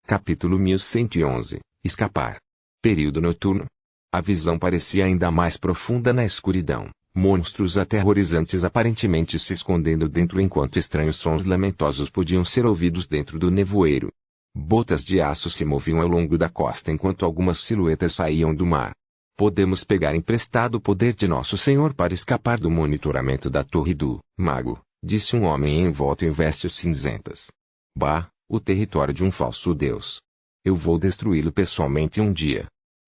Capítulo 1111. Escapar. Período noturno. A visão parecia ainda mais profunda na escuridão. Monstros aterrorizantes aparentemente se escondendo dentro enquanto estranhos sons lamentosos podiam ser ouvidos dentro do nevoeiro. Botas de aço se moviam ao longo da costa enquanto algumas silhuetas saíam do mar. Podemos pegar emprestado o poder de nosso Senhor para escapar do monitoramento da torre do mago, disse um homem envolto em vestes cinzentas. Bah, o território de um falso deus. Eu vou destruí-lo pessoalmente um dia.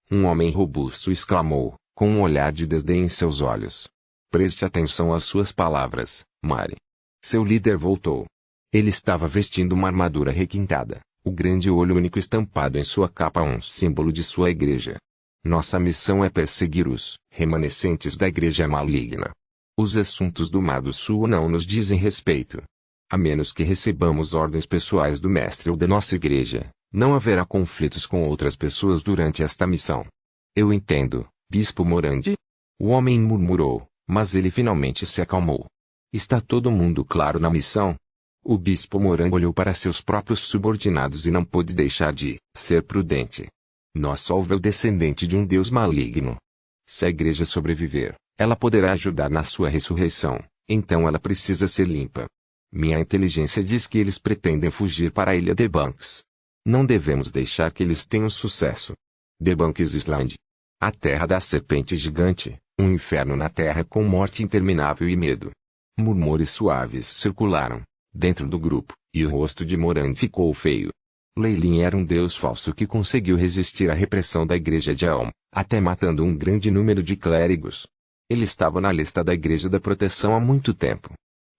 Um homem robusto exclamou, com um olhar de desdém em seus olhos. Preste atenção às suas palavras, Mari. Seu líder voltou. Ele estava vestindo uma armadura requintada, o grande olho único estampado em sua capa um símbolo de sua igreja. Nossa missão é perseguir os remanescentes da igreja maligna. Os assuntos do Mar do Sul não nos dizem respeito. A menos que recebamos ordens pessoais do mestre ou da nossa igreja, não haverá conflitos com outras pessoas durante esta missão. Eu entendo, Bispo Morandi. O homem murmurou, mas ele finalmente se acalmou. Está todo mundo claro na missão? O Bispo Morandi olhou para seus próprios subordinados e não pôde deixar de ser prudente. Nossa Olva é o descendente de um deus maligno. Se a igreja sobreviver, ela poderá ajudar na sua ressurreição, então ela precisa ser limpa. Minha inteligência diz que eles pretendem fugir para a ilha de Banks. Não devemos deixar que eles tenham sucesso. The Banks Island. A terra da serpente gigante, um inferno na terra com morte interminável e medo. Murmúrios suaves circularam dentro do grupo, e o rosto de Moran ficou feio. Leilin era um deus falso que conseguiu resistir à repressão da igreja de Aom, até matando um grande número de clérigos. Ele estava na lista da Igreja da Proteção há muito tempo.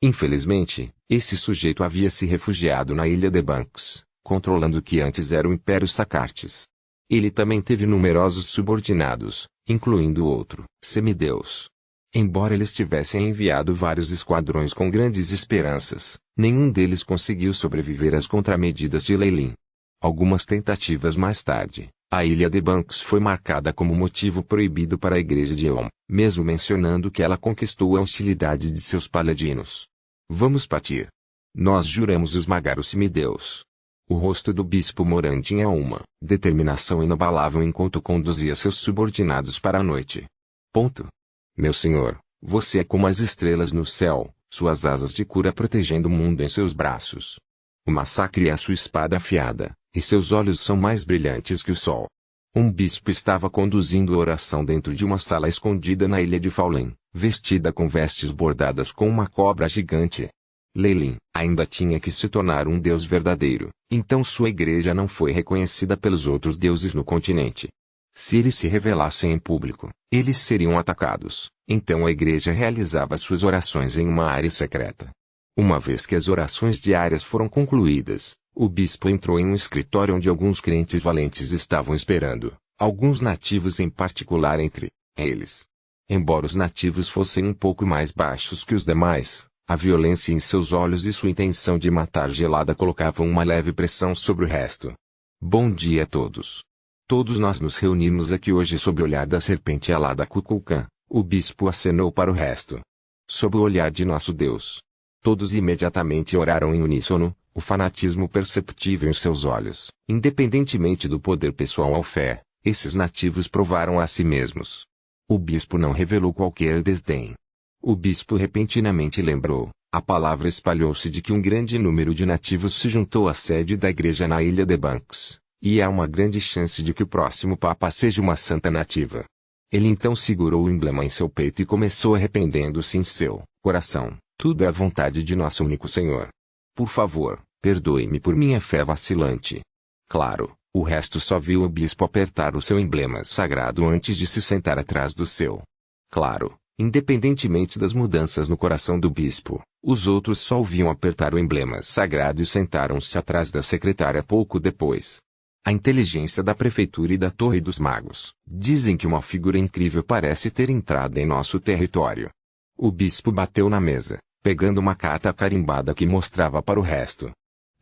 Infelizmente, esse sujeito havia se refugiado na ilha de Banks, controlando o que antes era o Império Sacartes. Ele também teve numerosos subordinados, incluindo outro semideus. Embora eles tivessem enviado vários esquadrões com grandes esperanças, nenhum deles conseguiu sobreviver às contramedidas de Leilin. Algumas tentativas mais tarde, a ilha de Banks foi marcada como motivo proibido para a igreja de Eom, mesmo mencionando que ela conquistou a hostilidade de seus paladinos. Vamos partir. Nós juramos esmagar o semideus. O rosto do bispo Moran tinha uma determinação inabalável enquanto conduzia seus subordinados para a noite. Ponto. Meu senhor, você é como as estrelas no céu, suas asas de cura protegendo o mundo em seus braços. O massacre é a sua espada afiada, e seus olhos são mais brilhantes que o sol. Um bispo estava conduzindo a oração dentro de uma sala escondida na ilha de Faulen, vestida com vestes bordadas com uma cobra gigante. Leilin ainda tinha que se tornar um deus verdadeiro, então sua igreja não foi reconhecida pelos outros deuses no continente. Se eles se revelassem em público, eles seriam atacados, então a igreja realizava suas orações em uma área secreta. Uma vez que as orações diárias foram concluídas, o bispo entrou em um escritório onde alguns crentes valentes estavam esperando, alguns nativos em particular entre eles. Embora os nativos fossem um pouco mais baixos que os demais, a violência em seus olhos e sua intenção de matar gelada colocavam uma leve pressão sobre o resto. Bom dia a todos. Todos nós nos reunimos aqui hoje sob o olhar da serpente alada Kukulkan, o bispo acenou para o resto. Sob o olhar de nosso Deus. Todos imediatamente oraram em uníssono, o fanatismo perceptível em seus olhos. Independentemente do poder pessoal ou fé, esses nativos provaram a si mesmos. O bispo não revelou qualquer desdém. O bispo repentinamente lembrou, a palavra espalhou-se de que um grande número de nativos se juntou à sede da igreja na ilha de Banks, e há uma grande chance de que o próximo papa seja uma santa nativa. Ele então segurou o emblema em seu peito e começou arrependendo-se em seu coração. Tudo é a vontade de nosso único Senhor. Por favor, perdoe-me por minha fé vacilante. Claro, o resto só viu o bispo apertar o seu emblema sagrado antes de se sentar atrás do seu. Claro, independentemente das mudanças no coração do bispo, os outros só o viam apertar o emblema sagrado e sentaram-se atrás da secretária pouco depois. A inteligência da prefeitura e da Torre dos Magos dizem que uma figura incrível parece ter entrado em nosso território. O bispo bateu na mesa, pegando uma carta carimbada que mostrava para o resto.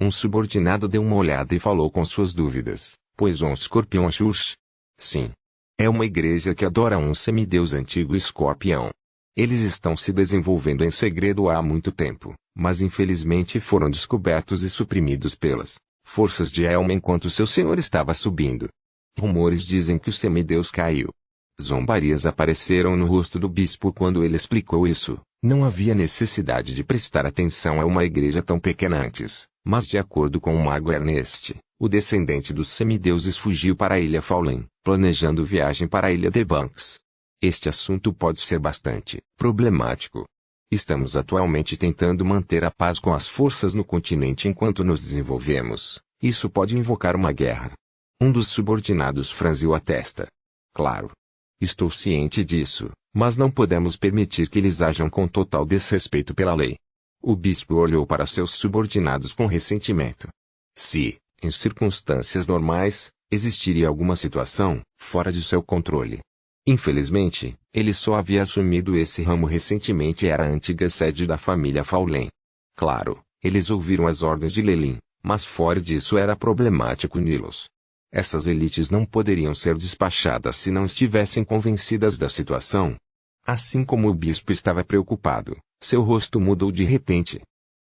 Um subordinado deu uma olhada e falou com suas dúvidas, pois um escorpião Xuxa? Sim. É uma igreja que adora um semideus antigo escorpião. Eles estão se desenvolvendo em segredo há muito tempo, mas infelizmente foram descobertos e suprimidos pelas forças de Elma enquanto seu senhor estava subindo. Rumores dizem que o semideus caiu. Zombarias apareceram no rosto do bispo quando ele explicou isso. Não havia necessidade de prestar atenção a uma igreja tão pequena antes, mas de acordo com o mago Ernest, o descendente dos semideuses fugiu para a ilha Fallen, planejando viagem para a ilha de Banks. Este assunto pode ser bastante problemático. Estamos atualmente tentando manter a paz com as forças no continente enquanto nos desenvolvemos. Isso pode invocar uma guerra. Um dos subordinados franziu a testa. Claro. Estou ciente disso, mas não podemos permitir que eles ajam com total desrespeito pela lei. O bispo olhou para seus subordinados com ressentimento. Se, em circunstâncias normais, existiria alguma situação fora de seu controle. Infelizmente, ele só havia assumido esse ramo recentemente e era a antiga sede da família Fallen. Claro, eles ouviram as ordens de Lelin, mas fora disso era problemático Nilos. Essas elites não poderiam ser despachadas se não estivessem convencidas da situação. Assim como o bispo estava preocupado, seu rosto mudou de repente.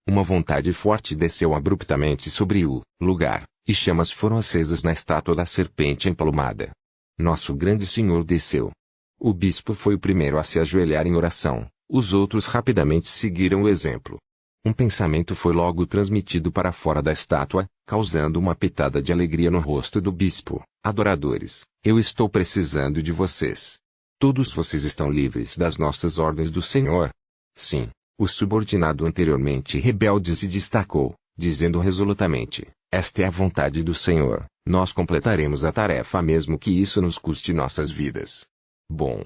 Uma vontade forte desceu abruptamente sobre o lugar, e chamas foram acesas na estátua da serpente emplumada. Nosso grande senhor desceu. O bispo foi o primeiro a se ajoelhar em oração, os outros rapidamente seguiram o exemplo. Um pensamento foi logo transmitido para fora da estátua, causando uma pitada de alegria no rosto do bispo. Adoradores, eu estou precisando de vocês. Todos vocês estão livres das nossas ordens do Senhor? Sim. O subordinado anteriormente rebelde se destacou, dizendo resolutamente, esta é a vontade do Senhor, nós completaremos a tarefa mesmo que isso nos custe nossas vidas. Bom.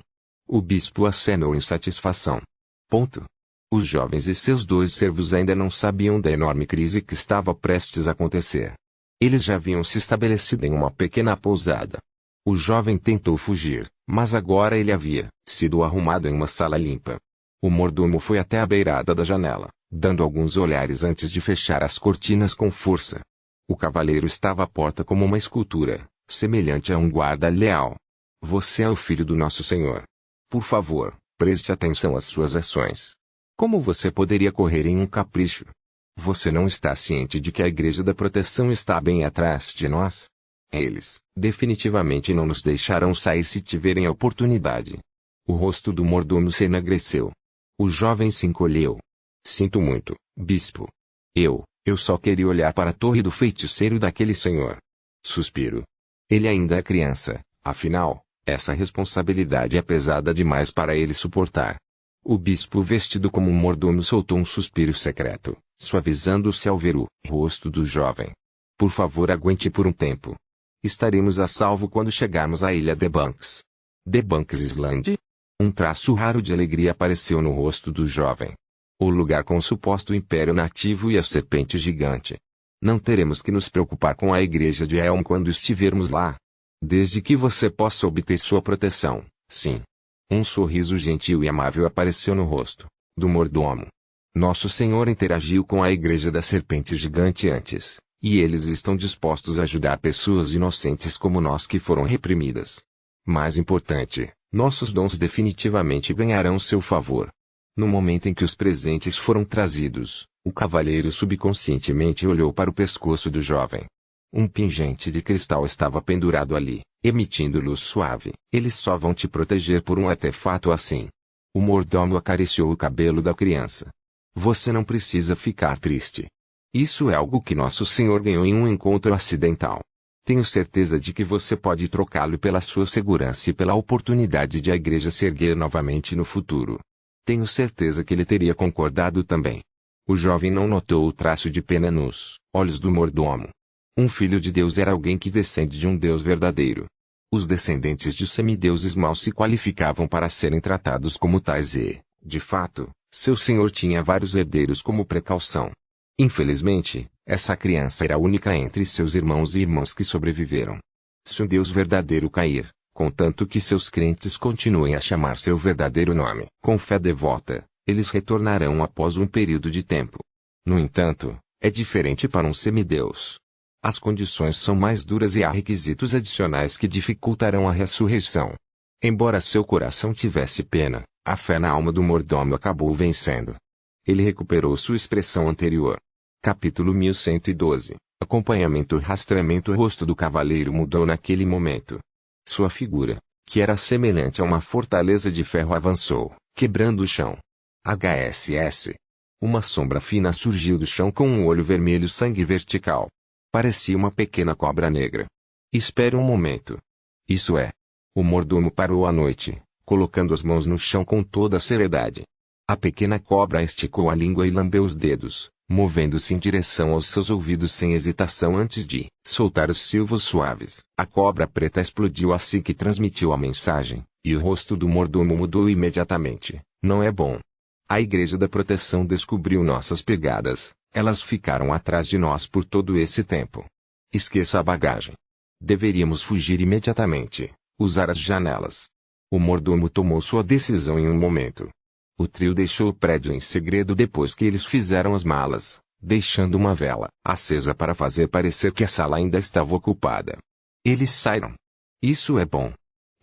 O bispo acenou em satisfação. Ponto. Os jovens e seus 2 servos ainda não sabiam da enorme crise que estava prestes a acontecer. Eles já haviam se estabelecido em uma pequena pousada. O jovem tentou fugir, mas agora ele havia sido arrumado em uma sala limpa. O mordomo foi até a beirada da janela, dando alguns olhares antes de fechar as cortinas com força. O cavaleiro estava à porta como uma escultura, semelhante a um guarda leal. Você é o filho do nosso Senhor. Por favor, preste atenção às suas ações. Como você poderia correr em um capricho? Você não está ciente de que a Igreja da Proteção está bem atrás de nós? Eles, definitivamente não nos deixarão sair se tiverem a oportunidade. O rosto do mordomo se enegreceu. O jovem se encolheu. Sinto muito, bispo. Eu só queria olhar para a torre do feiticeiro daquele senhor. Suspiro. Ele ainda é criança, afinal, essa responsabilidade é pesada demais para ele suportar. O bispo vestido como um mordomo soltou um suspiro secreto, suavizando-se ao ver o rosto do jovem. Por favor, aguente por um tempo. Estaremos a salvo quando chegarmos à ilha de Banks. De Banks Island? Um traço raro de alegria apareceu no rosto do jovem. O lugar com o suposto império nativo e a serpente gigante. Não teremos que nos preocupar com a igreja de Elm quando estivermos lá. Desde que você possa obter sua proteção, sim. Um sorriso gentil e amável apareceu no rosto do mordomo. Nosso Senhor interagiu com a igreja da serpente gigante antes, e eles estão dispostos a ajudar pessoas inocentes como nós que foram reprimidas. Mais importante, nossos dons definitivamente ganharão seu favor. No momento em que os presentes foram trazidos, o cavaleiro subconscientemente olhou para o pescoço do jovem. Um pingente de cristal estava pendurado ali, emitindo luz suave. Eles só vão te proteger por um artefato assim. O mordomo acariciou o cabelo da criança. Você não precisa ficar triste. Isso é algo que nosso Senhor ganhou em um encontro acidental. Tenho certeza de que você pode trocá-lo pela sua segurança e pela oportunidade de a igreja se erguer novamente no futuro. Tenho certeza que ele teria concordado também. O jovem não notou o traço de pena nos olhos do mordomo. Um filho de Deus era alguém que descende de um Deus verdadeiro. Os descendentes de semideuses mal se qualificavam para serem tratados como tais e, de fato, seu senhor tinha vários herdeiros como precaução. Infelizmente, essa criança era a única entre seus irmãos e irmãs que sobreviveram. Se um Deus verdadeiro cair, contanto que seus crentes continuem a chamar seu verdadeiro nome com fé devota, eles retornarão após um período de tempo. No entanto, é diferente para um semideus. As condições são mais duras e há requisitos adicionais que dificultarão a ressurreição. Embora seu coração tivesse pena, a fé na alma do mordomo acabou vencendo. Ele recuperou sua expressão anterior. Capítulo 1112. Acompanhamento e rastreamento. O rosto do cavaleiro mudou naquele momento. Sua figura, que era semelhante a uma fortaleza de ferro, avançou, quebrando o chão. HSS. Uma sombra fina surgiu do chão com um olho vermelho sangue vertical. Parecia uma pequena cobra negra. Espere um momento. Isso é. O mordomo parou à noite, colocando as mãos no chão com toda a seriedade. A pequena cobra esticou a língua e lambeu os dedos, movendo-se em direção aos seus ouvidos sem hesitação antes de soltar os silvos suaves. A cobra preta explodiu assim que transmitiu a mensagem, e o rosto do mordomo mudou imediatamente. Não é bom. A Igreja da Proteção descobriu nossas pegadas. Elas ficaram atrás de nós por todo esse tempo. Esqueça a bagagem. Deveríamos fugir imediatamente, usar as janelas. O mordomo tomou sua decisão em um momento. O trio deixou o prédio em segredo depois que eles fizeram as malas, deixando uma vela acesa para fazer parecer que a sala ainda estava ocupada. Eles saíram. Isso é bom.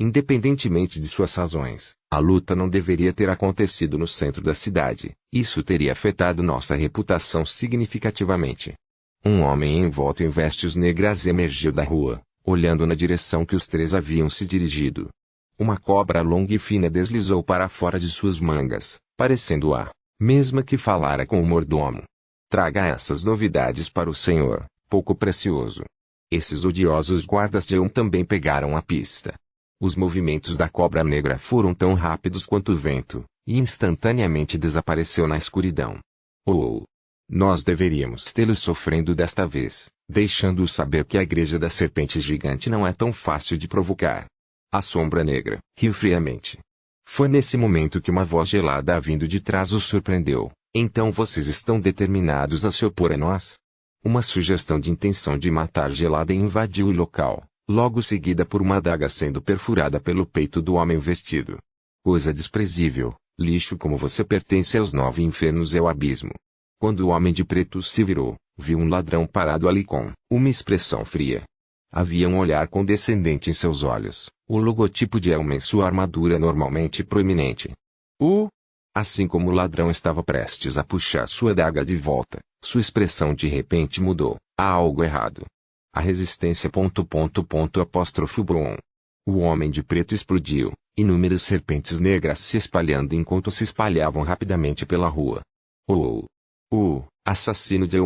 Independentemente de suas razões, a luta não deveria ter acontecido no centro da cidade. Isso teria afetado nossa reputação significativamente. Um homem envolto em vestes negras emergiu da rua, olhando na direção que os três haviam se dirigido. Uma cobra longa e fina deslizou para fora de suas mangas, parecendo a mesma que falara com o mordomo. Traga essas novidades para o senhor, pouco precioso. Esses odiosos guardas de também pegaram a pista. Os movimentos da cobra negra foram tão rápidos quanto o vento, e instantaneamente desapareceu na escuridão. Oh! Nós deveríamos tê-los sofrendo desta vez, deixando-os saber que a Igreja da Serpente Gigante não é tão fácil de provocar. A sombra negra riu friamente. Foi nesse momento que uma voz gelada vindo de trás os surpreendeu. Então vocês estão determinados a se opor a nós? Uma sugestão de intenção de matar gelada invadiu o local, logo seguida por uma adaga sendo perfurada pelo peito do homem vestido. Coisa desprezível, lixo como você pertence aos 9 infernos e ao abismo. Quando o homem de preto se virou, viu um ladrão parado ali com uma expressão fria. Havia um olhar condescendente em seus olhos, o logotipo de Elma em sua armadura normalmente proeminente. Assim como o ladrão estava prestes a puxar sua adaga de volta, sua expressão de repente mudou. Há algo errado. A resistência... Bron. O homem de preto explodiu, inúmeras serpentes negras se espalhando enquanto se espalhavam rapidamente pela rua. Assassino de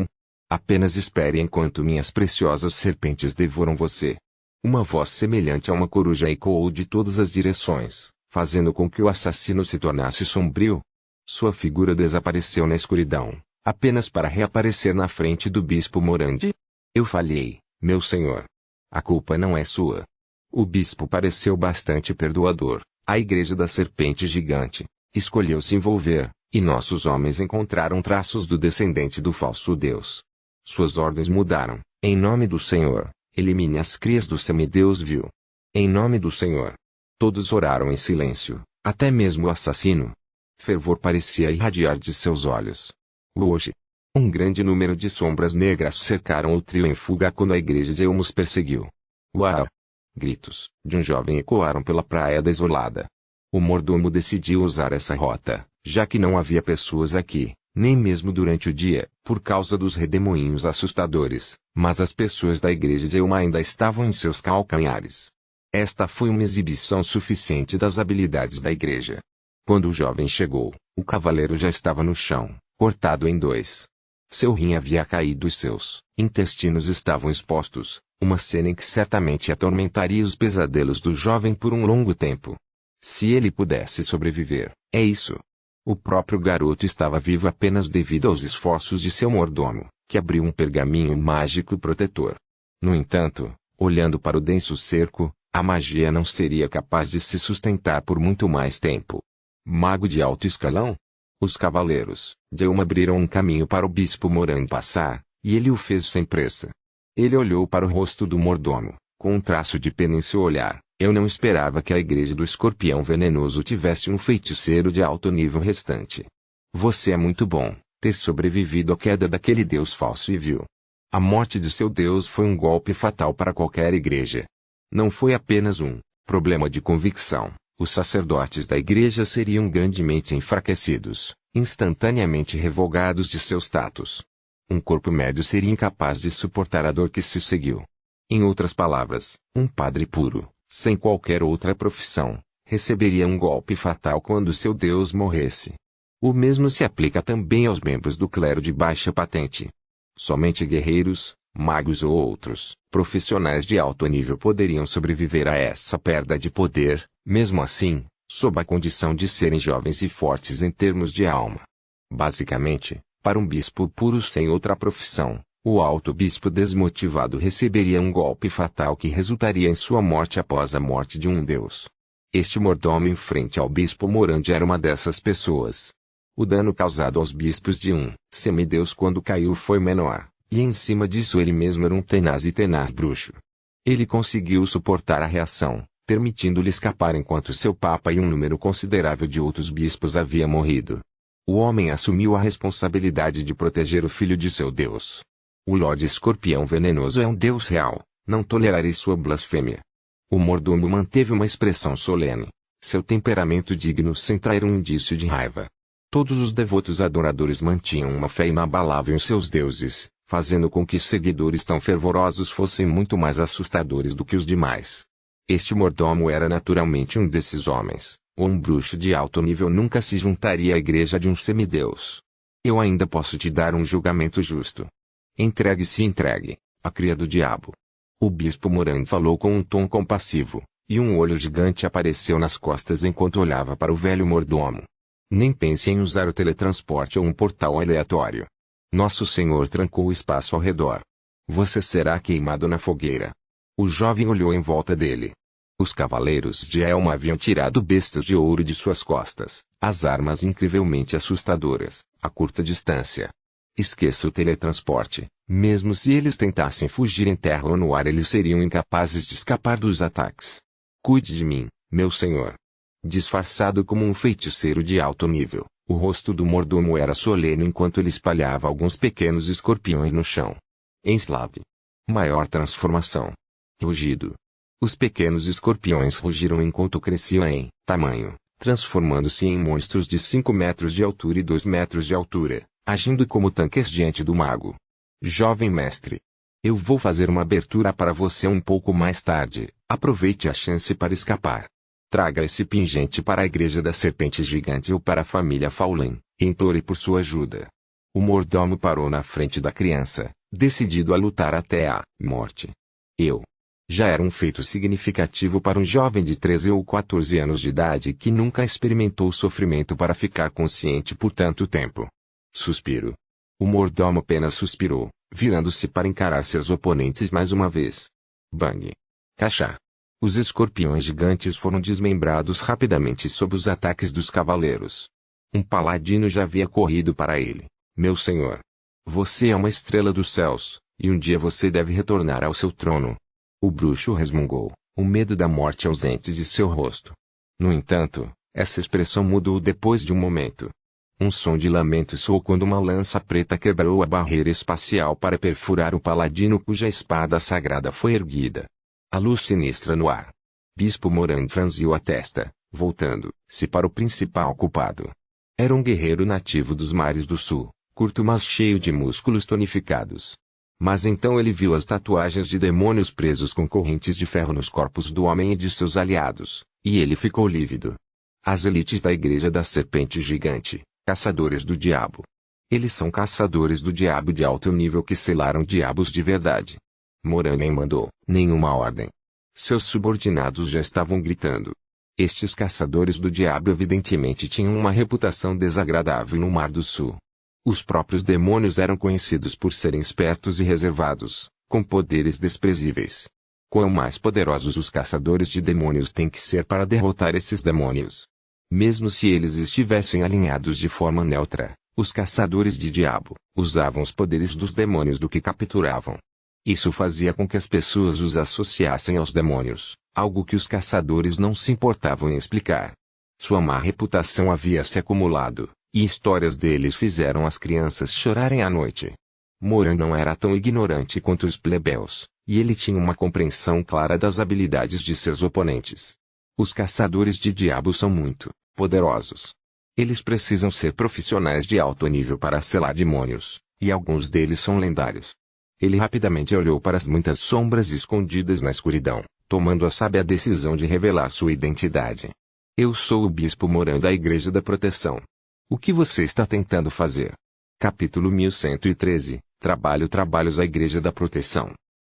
Apenas espere enquanto minhas preciosas serpentes devoram você. Uma voz semelhante a uma coruja ecoou de todas as direções, fazendo com que o assassino se tornasse sombrio. Sua figura desapareceu na escuridão, apenas para reaparecer na frente do bispo Morandi. Eu falhei, meu senhor. A culpa não é sua. O bispo pareceu bastante perdoador. A Igreja da Serpente Gigante escolheu se envolver, e nossos homens encontraram traços do descendente do falso Deus. Suas ordens mudaram. Em nome do Senhor, elimine as crias do semideus vil. Em nome do Senhor. Todos oraram em silêncio, até mesmo o assassino. Fervor parecia irradiar de seus olhos. Hoje, um grande número de sombras negras cercaram o trio em fuga quando a Igreja de Elmos perseguiu. Uau! Gritos de um jovem ecoaram pela praia desolada. O mordomo decidiu usar essa rota, já que não havia pessoas aqui, nem mesmo durante o dia, por causa dos redemoinhos assustadores, mas as pessoas da Igreja de Elma ainda estavam em seus calcanhares. Esta foi uma exibição suficiente das habilidades da Igreja. Quando o jovem chegou, o cavaleiro já estava no chão, cortado em 2. Seu rim havia caído e seus intestinos estavam expostos, uma cena em que certamente atormentaria os pesadelos do jovem por um longo tempo. Se ele pudesse sobreviver, é isso. O próprio garoto estava vivo apenas devido aos esforços de seu mordomo, que abriu um pergaminho mágico protetor. No entanto, olhando para o denso cerco, a magia não seria capaz de se sustentar por muito mais tempo. Mago de alto escalão? Os cavaleiros de Elma abriram um caminho para o bispo Moran passar, e ele o fez sem pressa. Ele olhou para o rosto do mordomo, com um traço de pena em seu olhar. Eu não esperava que a Igreja do Escorpião Venenoso tivesse um feiticeiro de alto nível restante. Você é muito bom, ter sobrevivido à queda daquele deus falso e vil. A morte de seu deus foi um golpe fatal para qualquer igreja. Não foi apenas um problema de convicção. Os sacerdotes da igreja seriam grandemente enfraquecidos, instantaneamente revogados de seus status. Um corpo médio seria incapaz de suportar a dor que se seguiu. Em outras palavras, um padre puro, sem qualquer outra profissão, receberia um golpe fatal quando seu Deus morresse. O mesmo se aplica também aos membros do clero de baixa patente. Somente guerreiros, magos ou outros profissionais de alto nível poderiam sobreviver a essa perda de poder, mesmo assim, sob a condição de serem jovens e fortes em termos de alma. Basicamente, para um bispo puro sem outra profissão, o alto bispo desmotivado receberia um golpe fatal que resultaria em sua morte após a morte de um deus. Este mordomo em frente ao bispo Morandi era uma dessas pessoas. O dano causado aos bispos de um semideus quando caiu foi menor, e em cima disso ele mesmo era um tenaz e tenaz bruxo. Ele conseguiu suportar a reação, permitindo-lhe escapar enquanto seu papa e um número considerável de outros bispos havia morrido. O homem assumiu a responsabilidade de proteger o filho de seu Deus. O Lorde Escorpião Venenoso é um Deus real, não tolerarei sua blasfêmia. O mordomo manteve uma expressão solene, seu temperamento digno sem trair um indício de raiva. Todos os devotos adoradores mantinham uma fé inabalável em seus deuses, fazendo com que seguidores tão fervorosos fossem muito mais assustadores do que os demais. Este mordomo era naturalmente um desses homens. Um bruxo de alto nível nunca se juntaria à igreja de um semideus. Eu ainda posso te dar um julgamento justo. Entregue-se entregue, a cria do diabo. O bispo Morandi falou com um tom compassivo, e um olho gigante apareceu nas costas enquanto olhava para o velho mordomo. Nem pense em usar o teletransporte ou um portal aleatório. Nosso Senhor trancou o espaço ao redor. Você será queimado na fogueira. O jovem olhou em volta dele. Os cavaleiros de Elma haviam tirado bestas de ouro de suas costas, as armas incrivelmente assustadoras, a curta distância. Esqueça o teletransporte, mesmo se eles tentassem fugir em terra ou no ar eles seriam incapazes de escapar dos ataques. Cuide de mim, meu senhor. Disfarçado como um feiticeiro de alto nível, o rosto do mordomo era solene enquanto ele espalhava alguns pequenos escorpiões no chão. Enslave. Maior transformação. Rugido. Os pequenos escorpiões rugiram enquanto cresciam em tamanho, transformando-se em monstros de 5 metros de altura e 2 metros de altura, agindo como tanques diante do mago. Jovem mestre. Eu vou fazer uma abertura para você um pouco mais tarde, aproveite a chance para escapar. Traga esse pingente para a igreja da serpente gigante ou para a família Faulen, e implore por sua ajuda. O mordomo parou na frente da criança, decidido a lutar até a morte. Já era um feito significativo para um jovem de 13 ou 14 anos de idade que nunca experimentou sofrimento para ficar consciente por tanto tempo. Suspiro. O mordomo apenas suspirou, virando-se para encarar seus oponentes mais uma vez. Bang. Cachá. Os escorpiões gigantes foram desmembrados rapidamente sob os ataques dos cavaleiros. Um paladino já havia corrido para ele. Meu senhor. Você é uma estrela dos céus, e um dia você deve retornar ao seu trono. O bruxo resmungou, o medo da morte ausente de seu rosto. No entanto, essa expressão mudou depois de um momento. Um som de lamento soou quando uma lança preta quebrou a barreira espacial para perfurar o paladino cuja espada sagrada foi erguida. A luz sinistra no ar. Bispo Morandi franziu a testa, voltando-se para o principal culpado. Era um guerreiro nativo dos mares do sul, curto mas cheio de músculos tonificados. Mas então ele viu as tatuagens de demônios presos com correntes de ferro nos corpos do homem e de seus aliados, e ele ficou lívido. As elites da Igreja da Serpente Gigante, caçadores do diabo. Eles são caçadores do diabo de alto nível que selaram diabos de verdade. Morandi nem mandou nenhuma ordem. Seus subordinados já estavam gritando. Estes caçadores do diabo evidentemente tinham uma reputação desagradável no Mar do Sul. Os próprios demônios eram conhecidos por serem espertos e reservados, com poderes desprezíveis. Quão mais poderosos os caçadores de demônios têm que ser para derrotar esses demônios? Mesmo se eles estivessem alinhados de forma neutra, os caçadores de diabo usavam os poderes dos demônios do que capturavam. Isso fazia com que as pessoas os associassem aos demônios, algo que os caçadores não se importavam em explicar. Sua má reputação havia se acumulado, e histórias deles fizeram as crianças chorarem à noite. Morandi não era tão ignorante quanto os plebeus, e ele tinha uma compreensão clara das habilidades de seus oponentes. Os caçadores de diabo são muito poderosos. Eles precisam ser profissionais de alto nível para selar demônios, E alguns deles são lendários. Ele rapidamente olhou para as muitas sombras escondidas na escuridão, tomando a sábia decisão de revelar sua identidade. Eu sou o Bispo Moran da Igreja da Proteção. O que você está tentando fazer? Capítulo 1113. Trabalhos à Igreja da Proteção.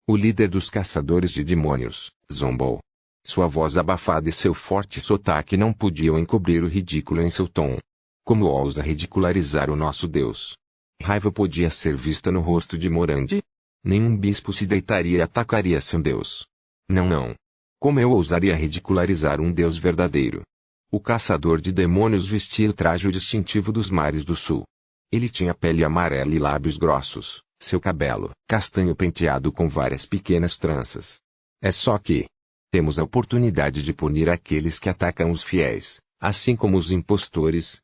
O líder dos caçadores de demônios, zombou. Sua voz abafada e seu forte sotaque não podiam encobrir o ridículo em seu tom. Como ousa ridicularizar o nosso Deus? Raiva podia ser vista no rosto de Morandi. Nenhum bispo se deitaria e atacaria seu Deus. Não. Como eu ousaria ridicularizar um Deus verdadeiro? O caçador de demônios vestia o traje distintivo dos mares do sul. Ele tinha pele amarela e lábios grossos, seu cabelo, castanho penteado com várias pequenas tranças. É só que temos a oportunidade de punir aqueles que atacam os fiéis, assim como os impostores.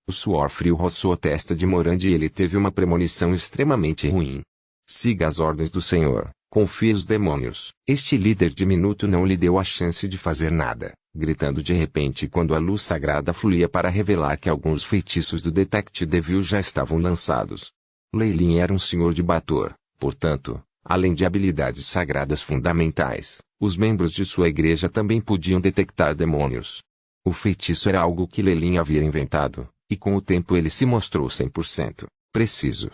O suor frio roçou a testa de Morandi e ele teve uma premonição extremamente ruim. Siga as ordens do Senhor, confie os demônios. Este líder diminuto não lhe deu a chance de fazer nada, gritando de repente quando a luz sagrada fluía para revelar que alguns feitiços do Detect Devil já estavam lançados. Leilin era um senhor de Bator, portanto, além de habilidades sagradas fundamentais, os membros de sua igreja também podiam detectar demônios. O feitiço era algo que Leilin havia inventado, e com o tempo ele se mostrou 100% preciso.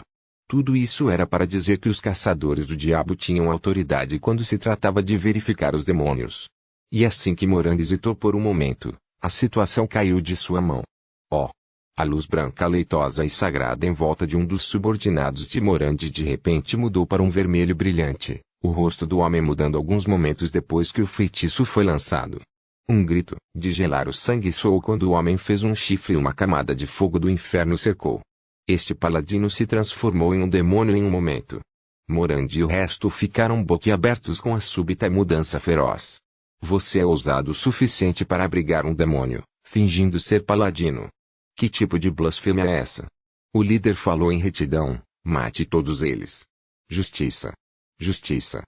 Tudo isso era para dizer que os caçadores do diabo tinham autoridade quando se tratava de verificar os demônios. E assim que Moran hesitou por um momento, a situação caiu de sua mão. A luz branca leitosa e sagrada em volta de um dos subordinados de Morandi de repente mudou para um vermelho brilhante, o rosto do homem mudando alguns momentos depois que o feitiço foi lançado. Um grito de gelar o sangue soou quando o homem fez um chifre e uma camada de fogo do inferno cercou. Este paladino se transformou em um demônio em um momento. Morandi e o resto ficaram boquiabertos com a súbita mudança feroz. Você é ousado o suficiente para abrigar um demônio, fingindo ser paladino. Que tipo de blasfêmia é essa? O líder falou em retidão, mate todos eles. Justiça. Justiça.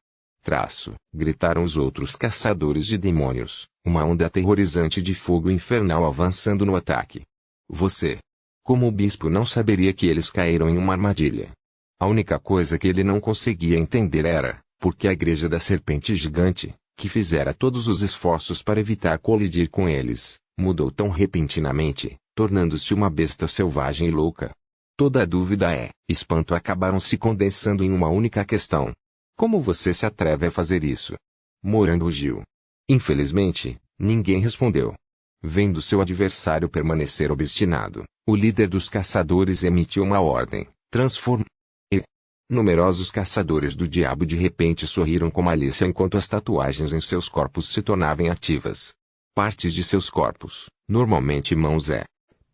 Gritaram os outros caçadores de demônios, uma onda aterrorizante de fogo infernal avançando no ataque. Você. Como o bispo não saberia que eles caíram em uma armadilha? A única coisa que ele não conseguia entender era, por que a igreja da serpente gigante, que fizera todos os esforços para evitar colidir com eles, mudou tão repentinamente, tornando-se uma besta selvagem e louca. Toda a dúvida e espanto acabaram se condensando em uma única questão. Como você se atreve a fazer isso? Moran rugiu. Infelizmente, ninguém respondeu. Vendo seu adversário permanecer obstinado, o líder dos caçadores emitiu uma ordem: transforme. E numerosos caçadores do diabo de repente sorriram com malícia enquanto as tatuagens em seus corpos se tornavam ativas. Partes de seus corpos, normalmente mãos e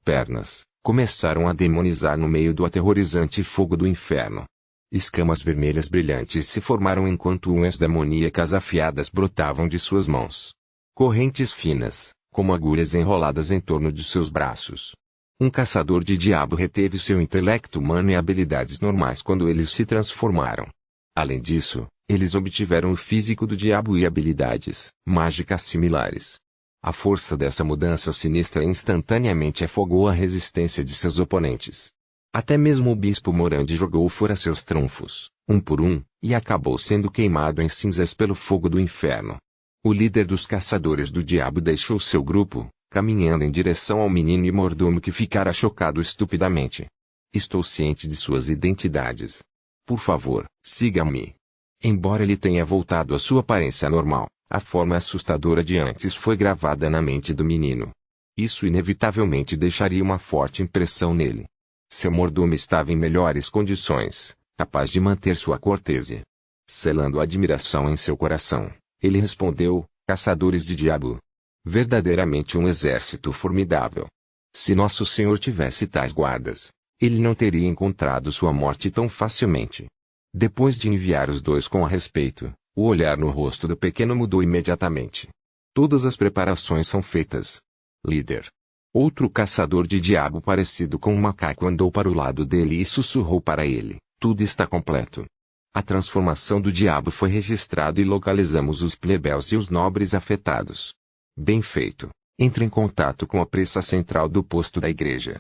pernas, começaram a demonizar no meio do aterrorizante fogo do inferno. Escamas vermelhas brilhantes se formaram enquanto unhas demoníacas afiadas brotavam de suas mãos. Correntes finas, como agulhas enroladas em torno de seus braços. Um caçador de diabo reteve seu intelecto humano e habilidades normais quando eles se transformaram. Além disso, eles obtiveram o físico do diabo e habilidades mágicas similares. A força dessa mudança sinistra instantaneamente afogou a resistência de seus oponentes. Até mesmo o bispo Morandi jogou fora seus trunfos, um por um, e acabou sendo queimado em cinzas pelo fogo do inferno. O líder dos caçadores do diabo deixou seu grupo, caminhando em direção ao menino e mordomo que ficara chocado estupidamente. Estou ciente de suas identidades. Por favor, siga-me. Embora ele tenha voltado à sua aparência normal, a forma assustadora de antes foi gravada na mente do menino. Isso inevitavelmente deixaria uma forte impressão nele. Seu mordomo estava em melhores condições, capaz de manter sua cortesia. Selando a admiração em seu coração, ele respondeu: caçadores de diabo. Verdadeiramente um exército formidável. Se nosso Senhor tivesse tais guardas, ele não teria encontrado sua morte tão facilmente. Depois de enviar os dois com respeito, o olhar no rosto do pequeno mudou imediatamente. Todas as preparações são feitas. Líder. Outro caçador de diabo parecido com um macaco andou para o lado dele e sussurrou para ele: tudo está completo. A transformação do diabo foi registrada e localizamos os plebeus e os nobres afetados. Bem feito. Entre em contato com a pressa central do posto da igreja.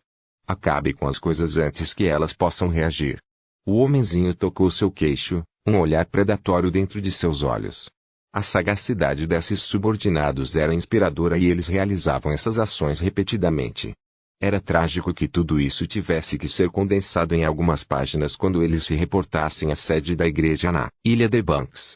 Acabe com as coisas antes que elas possam reagir. O homenzinho tocou seu queixo, um olhar predatório dentro de seus olhos. A sagacidade desses subordinados era inspiradora e eles realizavam essas ações repetidamente. Era trágico que tudo isso tivesse que ser condensado em algumas páginas quando eles se reportassem à sede da igreja na Ilha de Banks.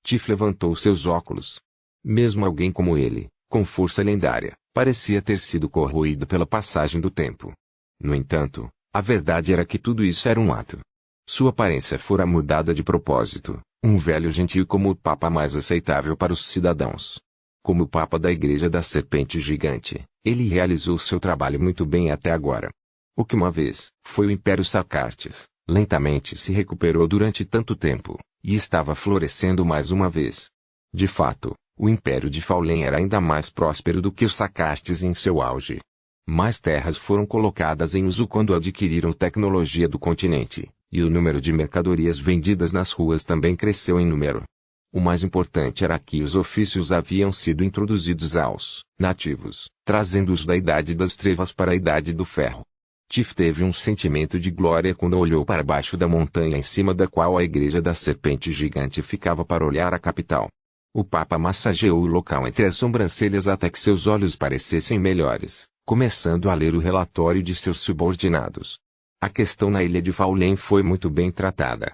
Tiff levantou seus óculos. Mesmo alguém como ele, com força lendária, parecia ter sido corroído pela passagem do tempo. No entanto, a verdade era que tudo isso era um ato. Sua aparência fora mudada de propósito, um velho gentil como o Papa mais aceitável para os cidadãos. Como o Papa da Igreja da Serpente Gigante, ele realizou seu trabalho muito bem até agora. O que uma vez foi o Império Sacartes, lentamente se recuperou durante tanto tempo, e estava florescendo mais uma vez. De fato, o Império de Faulen era ainda mais próspero do que os Sacartes em seu auge. Mais terras foram colocadas em uso quando adquiriram tecnologia do continente, e o número de mercadorias vendidas nas ruas também cresceu em número. O mais importante era que os ofícios haviam sido introduzidos aos nativos, trazendo-os da Idade das Trevas para a Idade do Ferro. Tiff teve um sentimento de glória quando olhou para baixo da montanha em cima da qual a Igreja da Serpente Gigante ficava para olhar a capital. O Papa massageou o local entre as sobrancelhas até que seus olhos parecessem melhores, começando a ler o relatório de seus subordinados. A questão na ilha de Faulen foi muito bem tratada.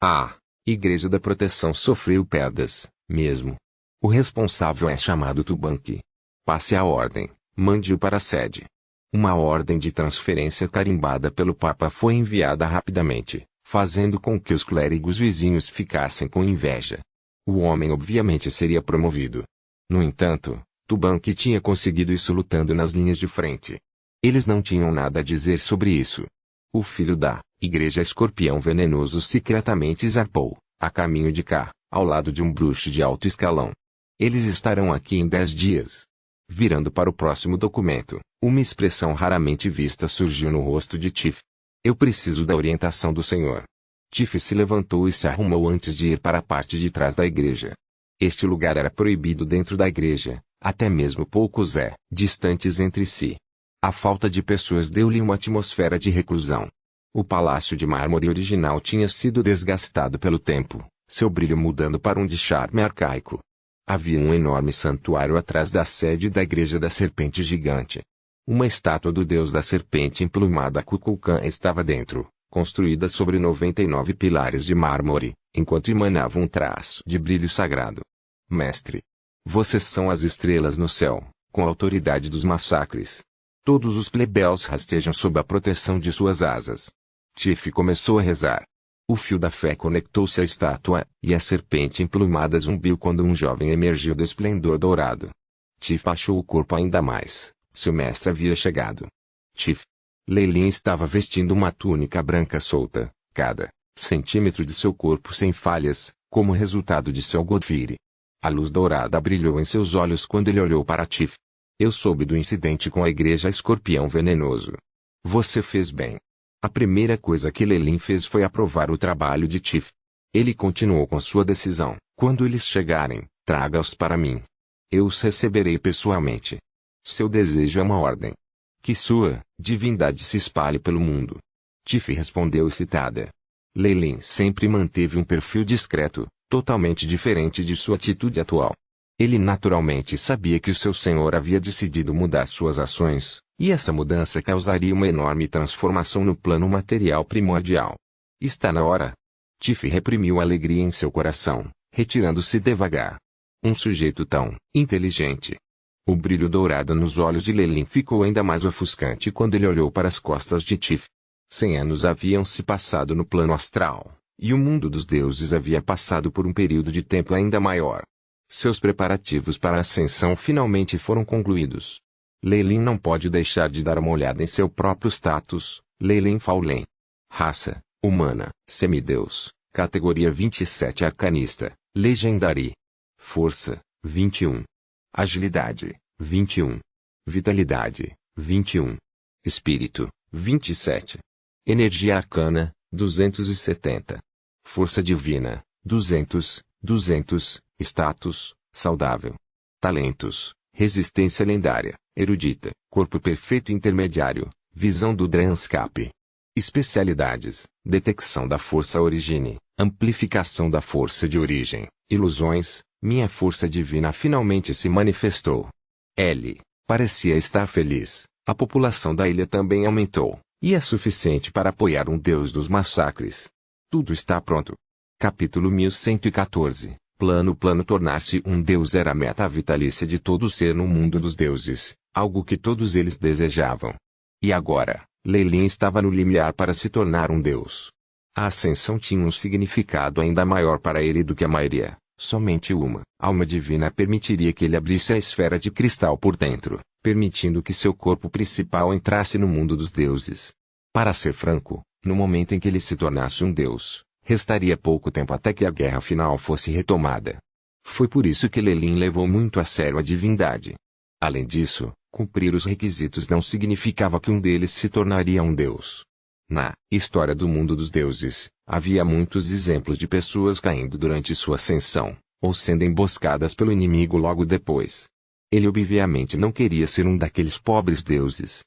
A Igreja da Proteção sofreu perdas, mesmo. O responsável é chamado Tubanqui. Passe a ordem, mande-o para a sede. Uma ordem de transferência carimbada pelo Papa foi enviada rapidamente, fazendo com que os clérigos vizinhos ficassem com inveja. O homem obviamente seria promovido. No entanto, Tubanqui tinha conseguido isso lutando nas linhas de frente. Eles não tinham nada a dizer sobre isso. O filho da Igreja Escorpião Venenoso secretamente zarpou, a caminho de cá, ao lado de um bruxo de alto escalão. Eles estarão aqui em 10 dias. Virando para o próximo documento, uma expressão raramente vista surgiu no rosto de Tiff. Eu preciso da orientação do senhor. Tiff se levantou e se arrumou antes de ir para a parte de trás da igreja. Este lugar era proibido dentro da igreja, até mesmo poucos distantes entre si. A falta de pessoas deu-lhe uma atmosfera de reclusão. O palácio de mármore original tinha sido desgastado pelo tempo, seu brilho mudando para um de charme arcaico. Havia um enorme santuário atrás da sede da Igreja da Serpente Gigante. Uma estátua do deus da serpente emplumada Kukulkan estava dentro, construída sobre 99 pilares de mármore, enquanto emanava um traço de brilho sagrado. Mestre, vocês são as estrelas no céu, com a autoridade dos massacres. Todos os plebeus rastejam sob a proteção de suas asas. Tiff começou a rezar. O fio da fé conectou-se à estátua, e a serpente emplumada zumbiu quando um jovem emergiu do esplendor dourado. Tiff baixou o corpo ainda mais. Seu mestre havia chegado. Tiff. Leilin estava vestindo uma túnica branca solta, cada centímetro de seu corpo sem falhas, como resultado de seu godvire. A luz dourada brilhou em seus olhos quando ele olhou para Tiff. Eu soube do incidente com a Igreja Escorpião Venenoso. Você fez bem. A primeira coisa que Leilin fez foi aprovar o trabalho de Tiff. Ele continuou com sua decisão. Quando eles chegarem, traga-os para mim. Eu os receberei pessoalmente. Seu desejo é uma ordem. Que sua divindade se espalhe pelo mundo. Tiff respondeu excitada. Leilin sempre manteve um perfil discreto, totalmente diferente de sua atitude atual. Ele naturalmente sabia que o seu senhor havia decidido mudar suas ações, e essa mudança causaria uma enorme transformação no plano material primordial. Está na hora. Tiff reprimiu a alegria em seu coração, retirando-se devagar. Um sujeito tão inteligente. O brilho dourado nos olhos de Leilin ficou ainda mais ofuscante quando ele olhou para as costas de Tiff. 100 anos haviam se passado no plano astral, e o mundo dos deuses havia passado por um período de tempo ainda maior. Seus preparativos para a ascensão finalmente foram concluídos. Leilin não pode deixar de dar uma olhada em seu próprio status, Leilin Faulen. Raça, humana, semideus, categoria 27 arcanista, legendary. Força, 21. Agilidade, 21. Vitalidade, 21. Espírito, 27. Energia arcana, 270. Força divina, 200. Status, saudável. Talentos, resistência lendária, erudita, Corpo perfeito intermediário, visão do Dranscape. Especialidades: detecção da força origine, amplificação da força de origem, ilusões. Minha força divina finalmente se manifestou. L. Parecia estar feliz. A população da ilha também aumentou, e é suficiente para apoiar um deus dos massacres. Tudo está pronto. Capítulo 1114. Plano tornar-se um deus era a meta vitalícia de todo ser no mundo dos deuses, algo que todos eles desejavam. E agora, Leilin estava no limiar para se tornar um deus. A ascensão tinha um significado ainda maior para ele do que a maioria. Somente uma alma divina permitiria que ele abrisse a esfera de cristal por dentro, permitindo que seu corpo principal entrasse no mundo dos deuses. Para ser franco, no momento em que ele se tornasse um deus, restaria pouco tempo até que a guerra final fosse retomada. Foi por isso que Leilin levou muito a sério a divindade. Além disso, cumprir os requisitos não significava que um deles se tornaria um deus. Na história do mundo dos deuses, havia muitos exemplos de pessoas caindo durante sua ascensão, ou sendo emboscadas pelo inimigo logo depois. Ele obviamente não queria ser um daqueles pobres deuses.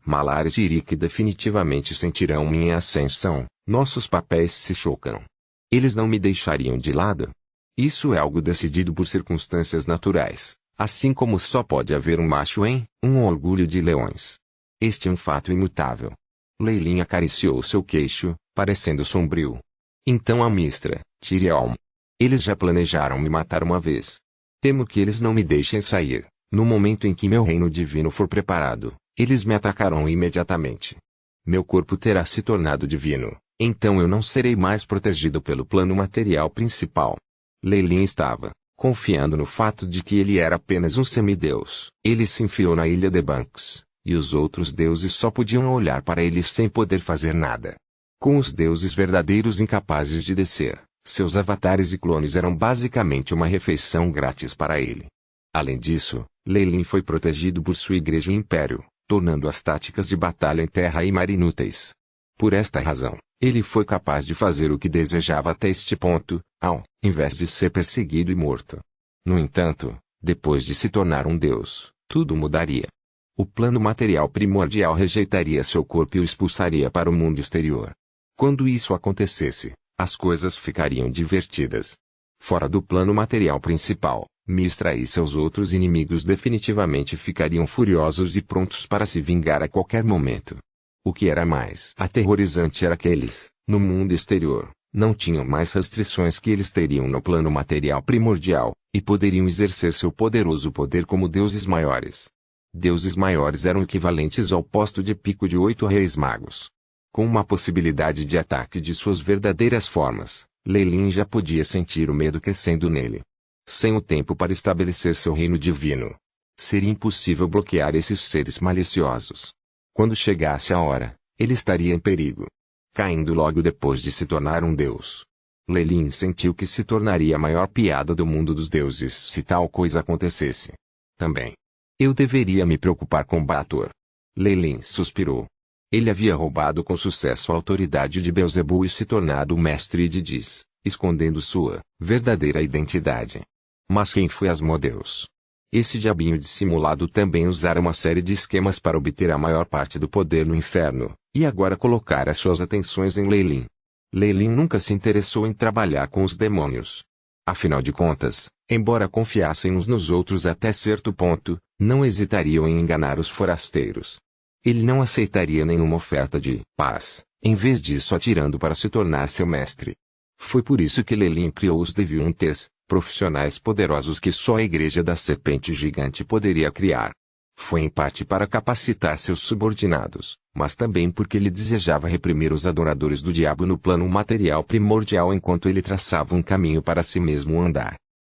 Malares e Irik definitivamente sentirão minha ascensão, nossos papéis se chocam. Eles não me deixariam de lado. Isso é algo decidido por circunstâncias naturais, assim como só pode haver um macho em um orgulho de leões. Este é um fato imutável. Leilin acariciou seu queixo, parecendo sombrio. Então a Mistra, Tirielm. Eles já planejaram me matar uma vez. Temo que eles não me deixem sair. No momento em que meu reino divino for preparado, eles me atacarão imediatamente. Meu corpo terá se tornado divino, então eu não serei mais protegido pelo plano material principal. Leilin estava confiando no fato de que ele era apenas um semideus. Ele se enfiou na ilha de Banks. E os outros deuses só podiam olhar para ele sem poder fazer nada. Com os deuses verdadeiros incapazes de descer, seus avatares e clones eram basicamente uma refeição grátis para ele. Além disso, Leilin foi protegido por sua igreja e império, tornando as táticas de batalha em terra e mar inúteis. Por esta razão, ele foi capaz de fazer o que desejava até este ponto, ao invés de ser perseguido e morto. No entanto, depois de se tornar um deus, tudo mudaria. O plano material primordial rejeitaria seu corpo e o expulsaria para o mundo exterior. Quando isso acontecesse, as coisas ficariam divertidas. Fora do plano material principal, Mistra e seus outros inimigos definitivamente ficariam furiosos e prontos para se vingar a qualquer momento. O que era mais aterrorizante era que eles, no mundo exterior, não tinham mais restrições que eles teriam no plano material primordial, e poderiam exercer seu poderoso poder como deuses maiores. Deuses maiores eram equivalentes ao posto de pico de 8 reis magos. Com uma possibilidade de ataque de suas verdadeiras formas, Leilin já podia sentir o medo crescendo nele. Sem o tempo para estabelecer seu reino divino, seria impossível bloquear esses seres maliciosos. Quando chegasse a hora, ele estaria em perigo, caindo logo depois de se tornar um deus. Leilin sentiu que se tornaria a maior piada do mundo dos deuses se tal coisa acontecesse. Também. Eu deveria me preocupar com Bator. Leilin suspirou. Ele havia roubado com sucesso a autoridade de Beelzebul e se tornado o mestre de Dis, escondendo sua verdadeira identidade. Mas quem foi Asmodeus? Esse diabinho dissimulado também usara uma série de esquemas para obter a maior parte do poder no inferno, e agora colocara suas atenções em Leilin. Leilin nunca se interessou em trabalhar com os demônios. Afinal de contas, embora confiassem uns nos outros até certo ponto, não hesitariam em enganar os forasteiros. Ele não aceitaria nenhuma oferta de paz, em vez disso atirando para se tornar seu mestre. Foi por isso que Leilin criou os Deviantes, profissionais poderosos que só a Igreja da Serpente Gigante poderia criar. Foi em parte para capacitar seus subordinados, mas também porque ele desejava reprimir os adoradores do diabo no plano material primordial enquanto ele traçava um caminho para si mesmo andar.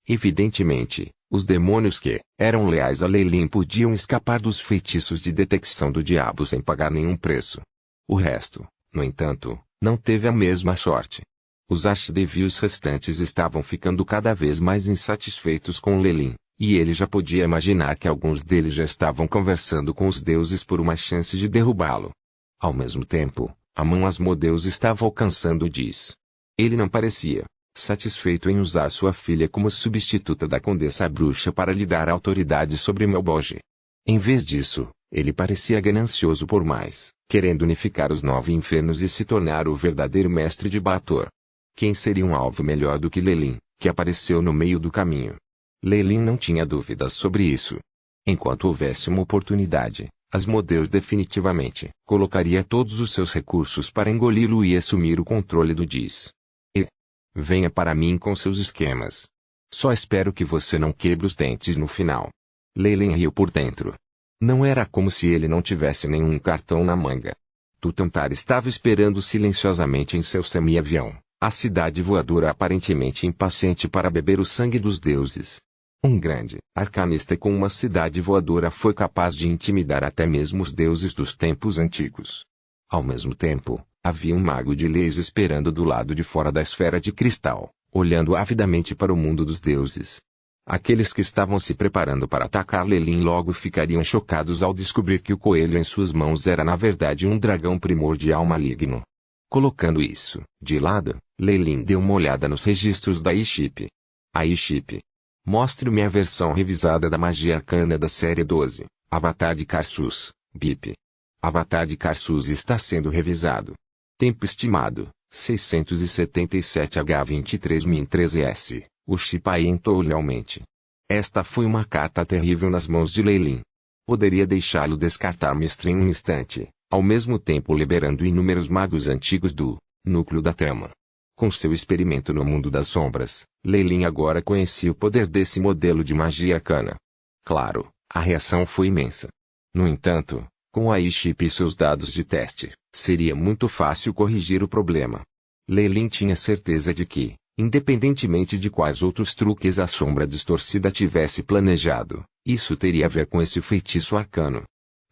Evidentemente, os demônios que eram leais a Leilin podiam escapar dos feitiços de detecção do diabo sem pagar nenhum preço. O resto, no entanto, não teve a mesma sorte. Os archdevios restantes estavam ficando cada vez mais insatisfeitos com Leilin, e ele já podia imaginar que alguns deles já estavam conversando com os deuses por uma chance de derrubá-lo. Ao mesmo tempo, Amon Asmodeus estava alcançando Dis. Ele não parecia satisfeito em usar sua filha como substituta da Condessa Bruxa para lhe dar autoridade sobre Melboge. Em vez disso, Ele parecia ganancioso por mais, querendo unificar os 9 infernos e se tornar o verdadeiro mestre de Baator. Quem seria um alvo melhor do que Lelin, que apareceu no meio do caminho? Lelin não tinha dúvidas sobre isso. Enquanto houvesse uma oportunidade, Asmodeus definitivamente colocaria todos os seus recursos para engoli-lo e assumir o controle do Dis. E venha para mim com seus esquemas. Só espero que você não quebre os dentes no final. Lelin riu por dentro. Não era como se ele não tivesse nenhum cartão na manga. Tutantar estava esperando silenciosamente em seu semi-avião, a cidade voadora aparentemente impaciente para beber o sangue dos deuses. Um grande arcanista com uma cidade voadora foi capaz de intimidar até mesmo os deuses dos tempos antigos. Ao mesmo tempo, havia um mago de leis esperando do lado de fora da esfera de cristal, olhando avidamente para o mundo dos deuses. Aqueles que estavam se preparando para atacar Lelin logo ficariam chocados ao descobrir que o coelho em suas mãos era na verdade um dragão primordial maligno. Colocando isso de lado, Lelin deu uma olhada nos registros da eShip. A eShip. Mostre-me a versão revisada da magia arcana da série 12, Avatar de Karsus, BIP. Avatar de Karsus está sendo revisado. Tempo estimado, 677H23Min13S. O Shipai entrou lealmente. Esta foi uma carta terrível nas mãos de Lelin. Poderia deixá-lo descartar Mestrin em um instante, ao mesmo tempo liberando inúmeros magos antigos do núcleo da trama. Com seu experimento no mundo das sombras, Lelin agora conhecia o poder desse modelo de magia arcana. Claro, a reação foi imensa. No entanto, com a eShip e seus dados de teste, seria muito fácil corrigir o problema. Lelin tinha certeza de que, independentemente de quais outros truques a sombra distorcida tivesse planejado, isso teria a ver com esse feitiço arcano.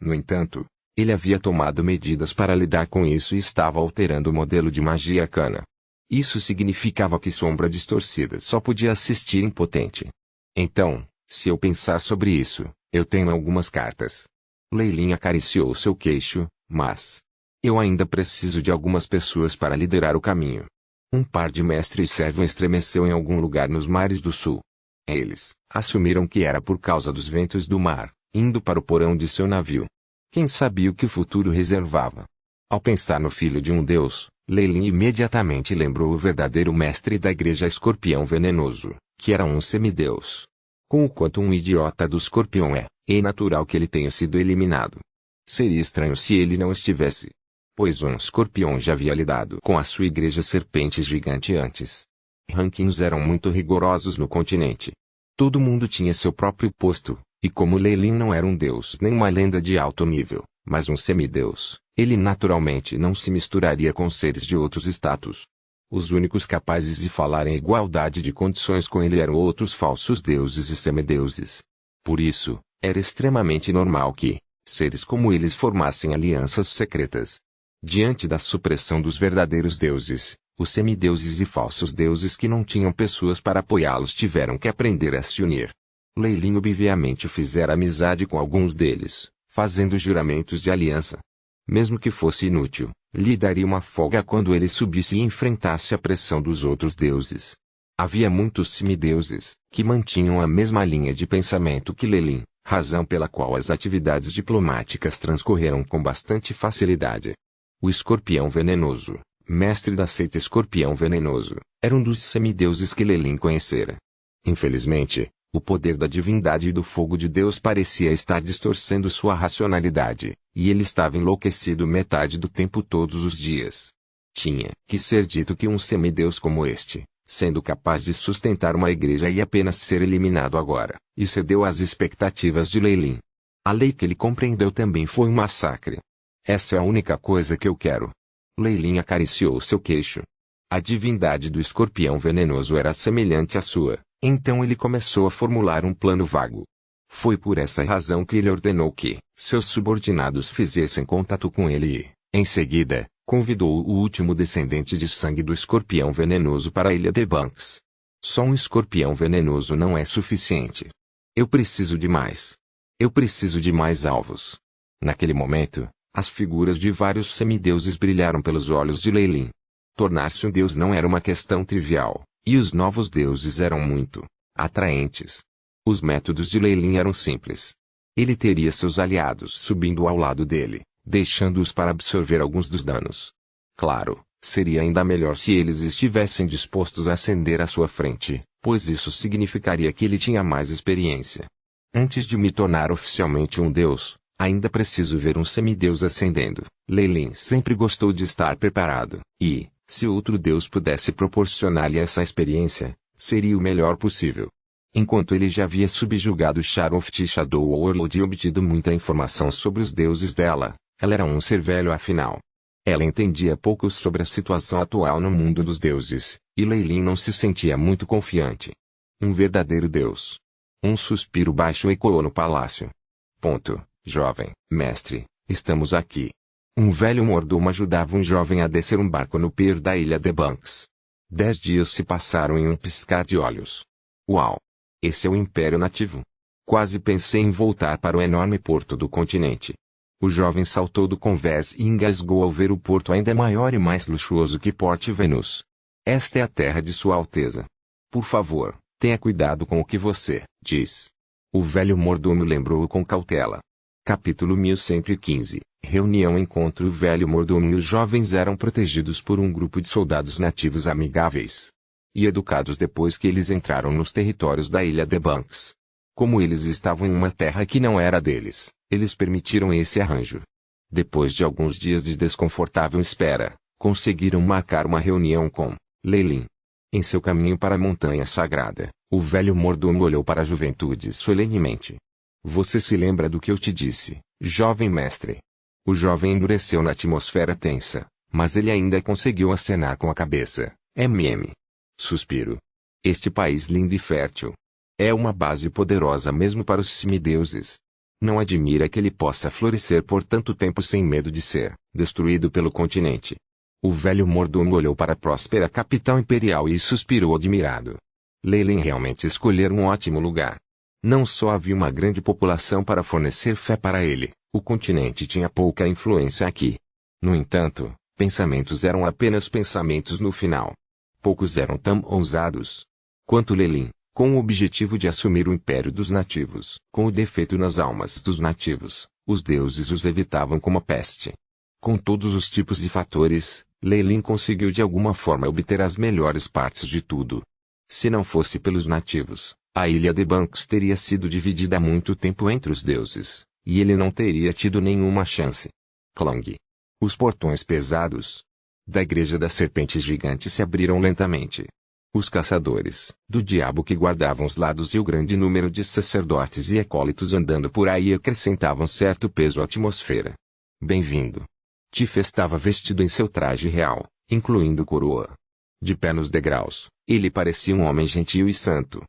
No entanto, ele havia tomado medidas para lidar com isso e estava alterando o modelo de magia arcana. Isso significava que sombra distorcida só podia assistir impotente. Então, se eu pensar sobre isso, eu tenho algumas cartas. Lelin acariciou seu queixo, mas eu ainda preciso de algumas pessoas para liderar o caminho. Um par de mestre e servo estremeceu em algum lugar nos mares do sul. Eles assumiram que era por causa dos ventos do mar, indo para o porão de seu navio. Quem sabia o que o futuro reservava? Ao pensar no filho de um deus, Lelin imediatamente lembrou o verdadeiro mestre da igreja Escorpião Venenoso, que era um semideus. Com o quanto um idiota do escorpião é natural que ele tenha sido eliminado. Seria estranho se ele não estivesse. Pois um escorpião já havia lidado com a sua igreja serpente gigante antes. Rankings eram muito rigorosos no continente. Todo mundo tinha seu próprio posto, e como Lelin não era um deus nem uma lenda de alto nível, mas um semideus, ele naturalmente não se misturaria com seres de outros status. Os únicos capazes de falar em igualdade de condições com ele eram outros falsos deuses e semideuses. Por isso, era extremamente normal que seres como eles formassem alianças secretas. Diante da supressão dos verdadeiros deuses, os semideuses e falsos deuses que não tinham pessoas para apoiá-los tiveram que aprender a se unir. Lelin obviamente fizera amizade com alguns deles, fazendo juramentos de aliança. Mesmo que fosse inútil, lhe daria uma folga quando ele subisse e enfrentasse a pressão dos outros deuses. Havia muitos semideuses, que mantinham a mesma linha de pensamento que Lelin, razão pela qual as atividades diplomáticas transcorreram com bastante facilidade. O Escorpião Venenoso, mestre da seita Escorpião Venenoso, era um dos semideuses que Lelin conhecera. Infelizmente, o poder da divindade e do fogo de Deus parecia estar distorcendo sua racionalidade, e ele estava enlouquecido metade do tempo todos os dias. Tinha que ser dito que um semideus como este, sendo capaz de sustentar uma igreja ia apenas ser eliminado agora, e cedeu às expectativas de Lelin. A lei que ele compreendeu também foi um massacre. Essa é a única coisa que eu quero. Lelin acariciou seu queixo. A divindade do escorpião venenoso era semelhante à sua, então ele começou a formular um plano vago. Foi por essa razão que ele ordenou que seus subordinados fizessem contato com ele e, em seguida, convidou o último descendente de sangue do escorpião venenoso para a ilha de Banks. Só um escorpião venenoso não é suficiente. Eu preciso de mais. Eu preciso de mais alvos. Naquele momento, as figuras de vários semideuses brilharam pelos olhos de Lelin. Tornar-se um deus não era uma questão trivial, e os novos deuses eram muito atraentes. Os métodos de Lelin eram simples. Ele teria seus aliados subindo ao lado dele, deixando-os para absorver alguns dos danos. Claro, seria ainda melhor se eles estivessem dispostos a ascender à sua frente, pois isso significaria que ele tinha mais experiência. Antes de me tornar oficialmente um deus, ainda preciso ver um semideus ascendendo. Lei Lin sempre gostou de estar preparado, e, se outro deus pudesse proporcionar-lhe essa experiência, seria o melhor possível. Enquanto ele já havia subjugado Sharoft Shadow World e obtido muita informação sobre os deuses dela, ela era um ser velho afinal. Ela entendia pouco sobre a situação atual no mundo dos deuses, e Lei Lin não se sentia muito confiante. Um verdadeiro deus. Um suspiro baixo ecoou no palácio. Jovem mestre, estamos aqui. Um velho mordomo ajudava um jovem a descer um barco no pier da ilha de Banks. 10 dias se passaram em um piscar de olhos. Uau! Esse é o Império Nativo. Quase pensei em voltar para o enorme porto do continente. O jovem saltou do convés e engasgou ao ver o porto ainda maior e mais luxuoso que Port Venus. Esta é a terra de Sua Alteza. Por favor, tenha cuidado com o que você diz. O velho mordomo lembrou-o com cautela. Capítulo 1115. Reunião. Encontro. O velho mordomo e os jovens eram protegidos por um grupo de soldados nativos amigáveis e educados depois que eles entraram nos territórios da ilha de Banks. Como eles estavam em uma terra que não era deles, eles permitiram esse arranjo. Depois de alguns dias de desconfortável espera, conseguiram marcar uma reunião com Lei Lin. Em seu caminho para a montanha sagrada, o velho mordomo olhou para a juventude solenemente. Você se lembra do que eu te disse, jovem mestre? O jovem endureceu na atmosfera tensa, mas ele ainda conseguiu acenar com a cabeça. Suspiro. Este país lindo e fértil. É uma base poderosa mesmo para os semideuses. Não admira que ele possa florescer por tanto tempo sem medo de ser destruído pelo continente. O velho mordomo olhou para a próspera capital imperial e suspirou admirado. Lei Lin realmente escolhera um ótimo lugar. Não só havia uma grande população para fornecer fé para ele, o continente tinha pouca influência aqui. No entanto, pensamentos eram apenas pensamentos no final. Poucos eram tão ousados quanto Lei Lin, com o objetivo de assumir o império dos nativos. Com o defeito nas almas dos nativos, os deuses os evitavam como a peste. Com todos os tipos de fatores, Lei Lin conseguiu de alguma forma obter as melhores partes de tudo. Se não fosse pelos nativos, a ilha de Banks teria sido dividida há muito tempo entre os deuses, e ele não teria tido nenhuma chance. Clang. Os portões pesados da igreja da serpente gigante se abriram lentamente. Os caçadores do diabo que guardavam os lados e o grande número de sacerdotes e acólitos andando por aí acrescentavam certo peso à atmosfera. Bem-vindo. Tiff estava vestido em seu traje real, incluindo coroa. De pé nos degraus, ele parecia um homem gentil e santo.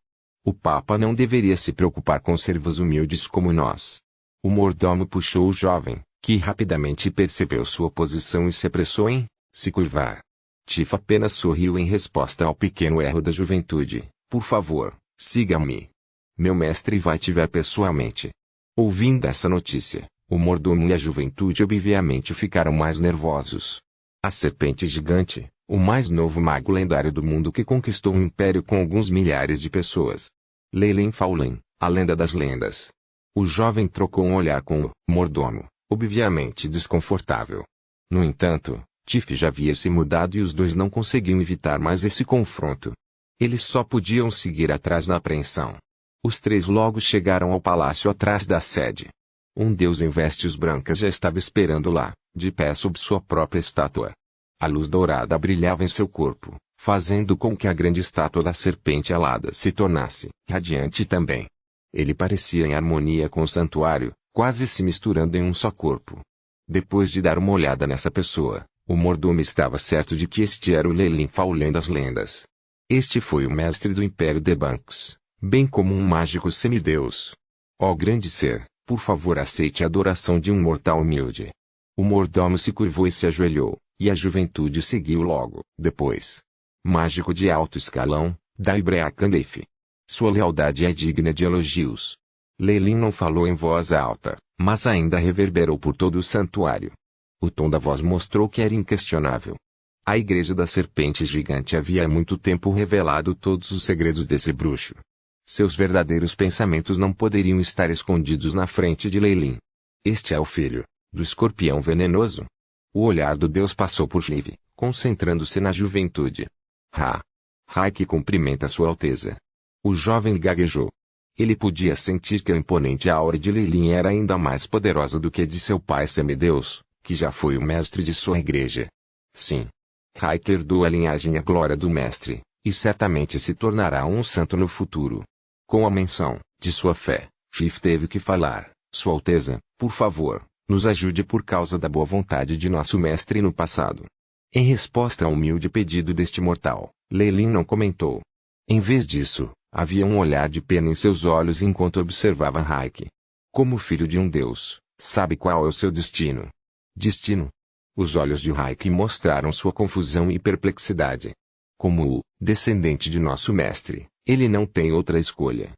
O Papa não deveria se preocupar com servos humildes como nós. O mordomo puxou o jovem, que rapidamente percebeu sua posição e se apressou em se curvar. Tiff apenas sorriu em resposta ao pequeno erro da juventude. Por favor, siga-me. Meu mestre vai te ver pessoalmente. Ouvindo essa notícia, o mordomo e a juventude obviamente ficaram mais nervosos. A serpente gigante, o mais novo mago lendário do mundo que conquistou um império com alguns milhares de pessoas. Lei Lin Faolin, a lenda das lendas. O jovem trocou um olhar com o mordomo, obviamente desconfortável. No entanto, Tiff já havia se mudado e os dois não conseguiam evitar mais esse confronto. Eles só podiam seguir atrás na apreensão. Os três logo chegaram ao palácio atrás da sede. Um deus em vestes brancas já estava esperando lá, de pé sob sua própria estátua. A luz dourada brilhava em seu corpo, fazendo com que a grande estátua da serpente alada se tornasse radiante também. Ele parecia em harmonia com o santuário, quase se misturando em um só corpo. Depois de dar uma olhada nessa pessoa, o mordomo estava certo de que este era o Lei Lin Faolin das lendas. Este foi o mestre do Império de Banks, bem como um mágico semideus. Ó grande ser, por favor aceite a adoração de um mortal humilde. O mordomo se curvou e se ajoelhou, e a juventude seguiu logo, depois. Mágico de alto escalão, Daibrea Kandef. Sua lealdade é digna de elogios. Lei Lin não falou em voz alta, mas ainda reverberou por todo o santuário. O tom da voz mostrou que era inquestionável. A igreja da serpente gigante havia há muito tempo revelado todos os segredos desse bruxo. Seus verdadeiros pensamentos não poderiam estar escondidos na frente de Leilin. Este é o filho do escorpião venenoso. O olhar do Deus passou por Shiv, concentrando-se na juventude. Raik cumprimenta Sua Alteza. O jovem gaguejou. Ele podia sentir que a imponente aura de Leilin era ainda mais poderosa do que a de seu pai semideus, que já foi o mestre de sua igreja. Sim. Raik herdou a linhagem e a glória do mestre, e certamente se tornará um santo no futuro. Com a menção de sua fé, Shiv teve que falar: Sua Alteza, por favor, nos ajude por causa da boa vontade de nosso mestre no passado. Em resposta ao humilde pedido deste mortal, Leilin não comentou. Em vez disso, havia um olhar de pena em seus olhos enquanto observava Raik. Como filho de um deus, sabe qual é o seu destino? Destino? Os olhos de Raik mostraram sua confusão e perplexidade. Como o descendente de nosso mestre, ele não tem outra escolha.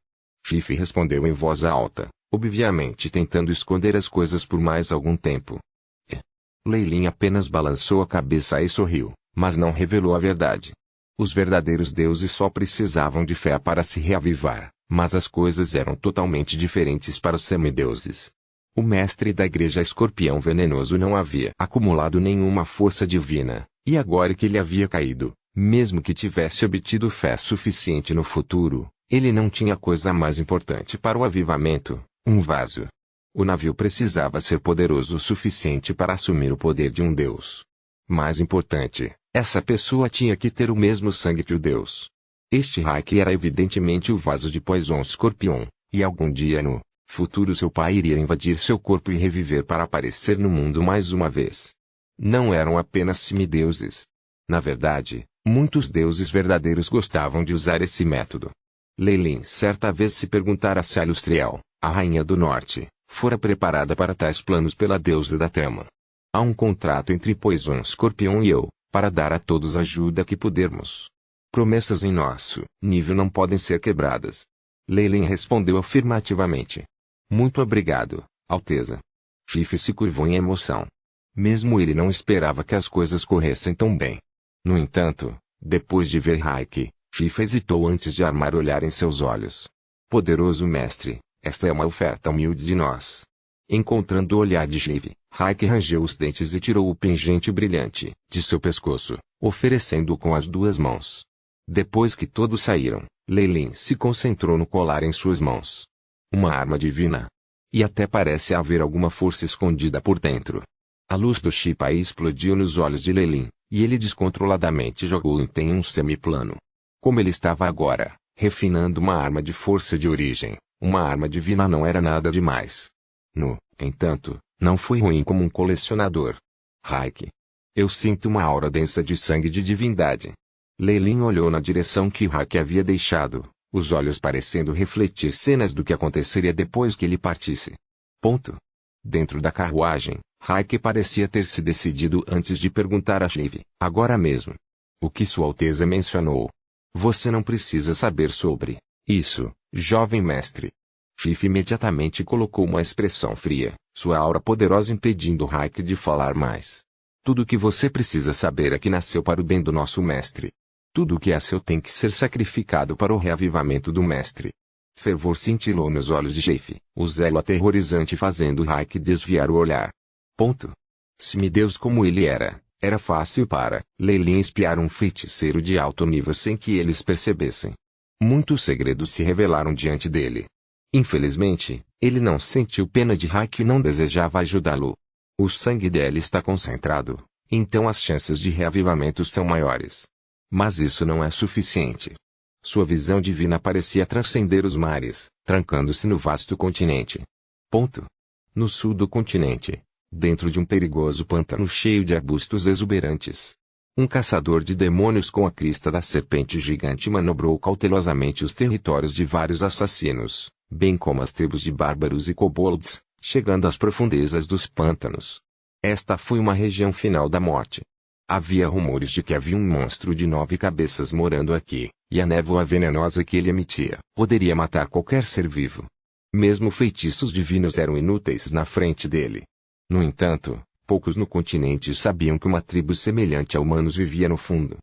Shiv respondeu em voz alta, obviamente tentando esconder as coisas por mais algum tempo. Leilin apenas balançou a cabeça e sorriu, mas não revelou a verdade. Os verdadeiros deuses só precisavam de fé para se reavivar, mas as coisas eram totalmente diferentes para os semideuses. O mestre da igreja escorpião venenoso não havia acumulado nenhuma força divina, e agora que ele havia caído, mesmo que tivesse obtido fé suficiente no futuro, ele não tinha coisa mais importante para o avivamento: um vaso. O navio precisava ser poderoso o suficiente para assumir o poder de um deus. Mais importante, essa pessoa tinha que ter o mesmo sangue que o deus. Este Raik era evidentemente o vaso de Poison Scorpion, e algum dia no futuro seu pai iria invadir seu corpo e reviver para aparecer no mundo mais uma vez. Não eram apenas semideuses. Na verdade, muitos deuses verdadeiros gostavam de usar esse método. Leilin certa vez se perguntara se Alustriel, a rainha do norte, fora preparada para tais planos pela deusa da trama. Há um contrato entre Poison Scorpion e eu, para dar a todos a ajuda que pudermos. Promessas em nosso nível não podem ser quebradas. Leilin respondeu afirmativamente. Muito obrigado, Alteza. Shiv se curvou em emoção. Mesmo ele não esperava que as coisas corressem tão bem. No entanto, depois de ver Raik, Shiv hesitou antes de armar olhar em seus olhos. Poderoso mestre, esta é uma oferta humilde de nós. Encontrando o olhar de Shiv, Raik rangeu os dentes e tirou o pingente brilhante de seu pescoço, oferecendo-o com as duas mãos. Depois que todos saíram, Leilin se concentrou no colar em suas mãos. Uma arma divina. E até parece haver alguma força escondida por dentro. A luz do Shipa explodiu nos olhos de Leilin, e ele descontroladamente jogou em um semiplano. Como ele estava agora, refinando uma arma de força de origem, uma arma divina não era nada demais. No entanto, não foi ruim como um colecionador. Raik. Eu sinto uma aura densa de sangue de divindade. Leilin olhou na direção que Raik havia deixado, os olhos parecendo refletir cenas do que aconteceria depois que ele partisse. Dentro da carruagem, Raik parecia ter se decidido antes de perguntar a Shiv, agora mesmo. O que Sua Alteza mencionou? Você não precisa saber sobre isso, jovem mestre. Shiv imediatamente colocou uma expressão fria, sua aura poderosa impedindo Raik de falar mais. Tudo o que você precisa saber é que nasceu para o bem do nosso mestre. Tudo o que é seu tem que ser sacrificado para o reavivamento do mestre. Fervor cintilou nos olhos de Shiv, o zelo aterrorizante fazendo Raik desviar o olhar. Semideus como ele era fácil para Leilin espiar um feiticeiro de alto nível sem que eles percebessem. Muitos segredos se revelaram diante dele. Infelizmente, ele não sentiu pena de Raik e não desejava ajudá-lo. O sangue dele está concentrado, então as chances de reavivamento são maiores. Mas isso não é suficiente. Sua visão divina parecia transcender os mares, trancando-se no vasto continente. No sul do continente, dentro de um perigoso pântano cheio de arbustos exuberantes, um caçador de demônios com a crista da serpente gigante manobrou cautelosamente os territórios de vários assassinos, bem como as tribos de bárbaros e kobolds, chegando às profundezas dos pântanos. Esta foi uma região final da morte. Havia rumores de que havia um monstro de 9 cabeças morando aqui, e a névoa venenosa que ele emitia poderia matar qualquer ser vivo. Mesmo feitiços divinos eram inúteis na frente dele. No entanto, poucos no continente sabiam que uma tribo semelhante a humanos vivia no fundo.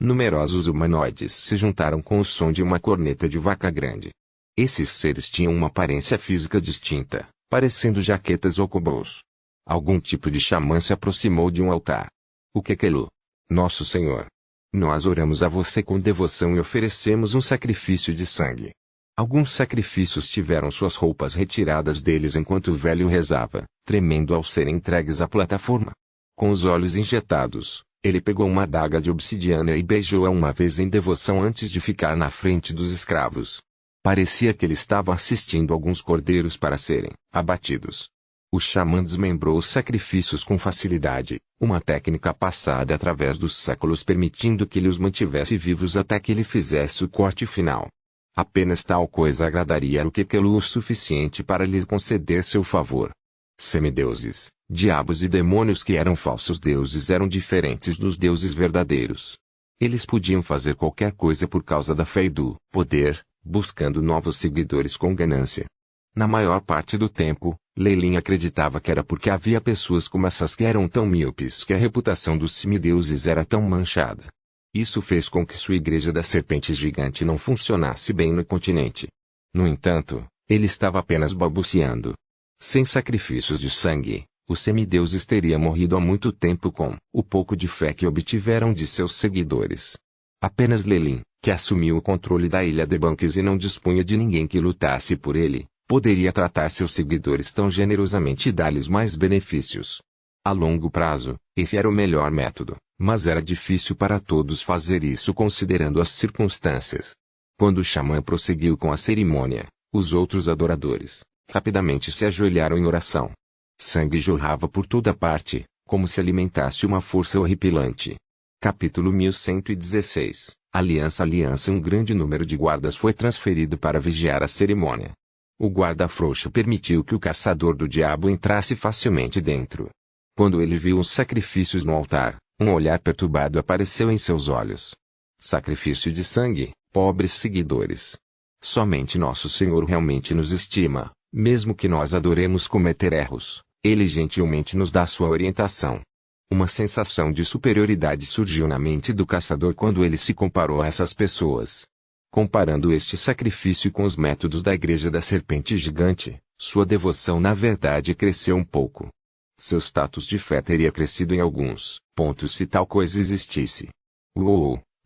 Numerosos humanoides se juntaram com o som de uma corneta de vaca grande. Esses seres tinham uma aparência física distinta, parecendo jaquetas ou kobolds. Algum tipo de xamã se aproximou de um altar. O Kekelu. Nosso Senhor. Nós oramos a você com devoção e oferecemos um sacrifício de sangue. Alguns sacrifícios tiveram suas roupas retiradas deles enquanto o velho rezava, tremendo ao serem entregues à plataforma. Com os olhos injetados, ele pegou uma adaga de obsidiana e beijou-a uma vez em devoção antes de ficar na frente dos escravos. Parecia que ele estava assistindo alguns cordeiros para serem abatidos. O xamã desmembrou os sacrifícios com facilidade, uma técnica passada através dos séculos permitindo que ele os mantivesse vivos até que ele fizesse o corte final. Apenas tal coisa agradaria o Kekelu o suficiente para lhes conceder seu favor. Semideuses, diabos e demônios que eram falsos deuses eram diferentes dos deuses verdadeiros. Eles podiam fazer qualquer coisa por causa da fé e do poder, buscando novos seguidores com ganância. Na maior parte do tempo, Leilin acreditava que era porque havia pessoas como essas que eram tão míopes que a reputação dos semideuses era tão manchada. Isso fez com que sua igreja da serpente gigante não funcionasse bem no continente. No entanto, ele estava apenas balbuciando. Sem sacrifícios de sangue, os semideuses teriam morrido há muito tempo com o pouco de fé que obtiveram de seus seguidores. Apenas Leilin, que assumiu o controle da ilha de Banks e não dispunha de ninguém que lutasse por ele, poderia tratar seus seguidores tão generosamente e dar-lhes mais benefícios. A longo prazo, esse era o melhor método, mas era difícil para todos fazer isso considerando as circunstâncias. Quando o xamã prosseguiu com a cerimônia, os outros adoradores rapidamente se ajoelharam em oração. Sangue jorrava por toda parte, como se alimentasse uma força horripilante. Capítulo 1116. Aliança. Um grande número de guardas foi transferido para vigiar a cerimônia. O guarda frouxo permitiu que o caçador do diabo entrasse facilmente dentro. Quando ele viu os sacrifícios no altar, um olhar perturbado apareceu em seus olhos. Sacrifício de sangue, pobres seguidores. Somente nosso Senhor realmente nos estima, mesmo que nós adoremos cometer erros, ele gentilmente nos dá sua orientação. Uma sensação de superioridade surgiu na mente do caçador quando ele se comparou a essas pessoas. Comparando este sacrifício com os métodos da igreja da serpente gigante, sua devoção na verdade cresceu um pouco. Seu status de fé teria crescido em alguns pontos se tal coisa existisse.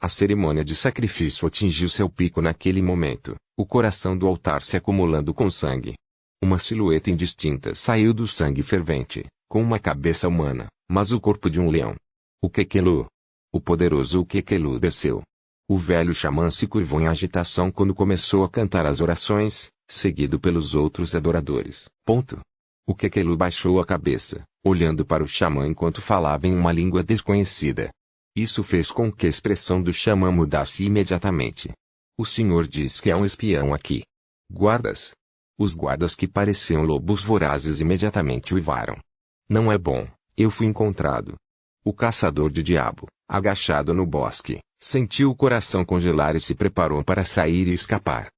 A cerimônia de sacrifício atingiu seu pico naquele momento, o coração do altar se acumulando com sangue. Uma silhueta indistinta saiu do sangue fervente, com uma cabeça humana, mas o corpo de um leão. O Kekelu. O poderoso Kekelu desceu. O velho xamã se curvou em agitação quando começou a cantar as orações, seguido pelos outros adoradores. O Kekelu baixou a cabeça, olhando para o xamã enquanto falava em uma língua desconhecida. Isso fez com que a expressão do xamã mudasse imediatamente. O senhor diz que há um espião aqui. Guardas. Os guardas que pareciam lobos vorazes imediatamente uivaram. Não é bom, eu fui encontrado. O caçador de diabo, agachado no bosque, sentiu o coração congelar e se preparou para sair e escapar.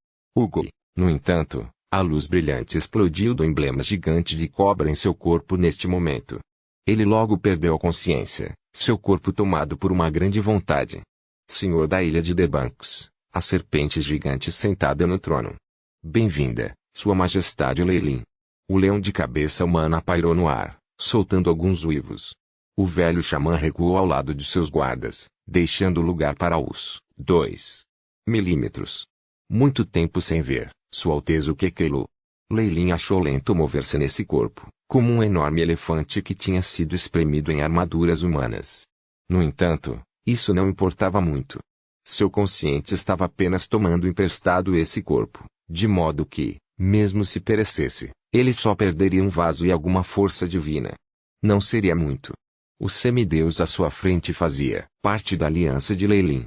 No entanto, a luz brilhante explodiu do emblema gigante de cobra em seu corpo neste momento. Ele logo perdeu a consciência, seu corpo tomado por uma grande vontade. Senhor da ilha de The Banks, a serpente gigante sentada no trono. Bem-vinda, Sua Majestade Leilin. O leão de cabeça humana pairou no ar, soltando alguns uivos. O velho xamã recuou ao lado de seus guardas, deixando lugar para os 2 milímetros. Muito tempo sem ver, Sua Alteza o Kekelu. Leilin achou lento mover-se nesse corpo, como um enorme elefante que tinha sido espremido em armaduras humanas. No entanto, isso não importava muito. Seu consciente estava apenas tomando emprestado esse corpo, de modo que, mesmo se perecesse, ele só perderia um vaso e alguma força divina. Não seria muito. O semideus à sua frente fazia parte da aliança de Leilin.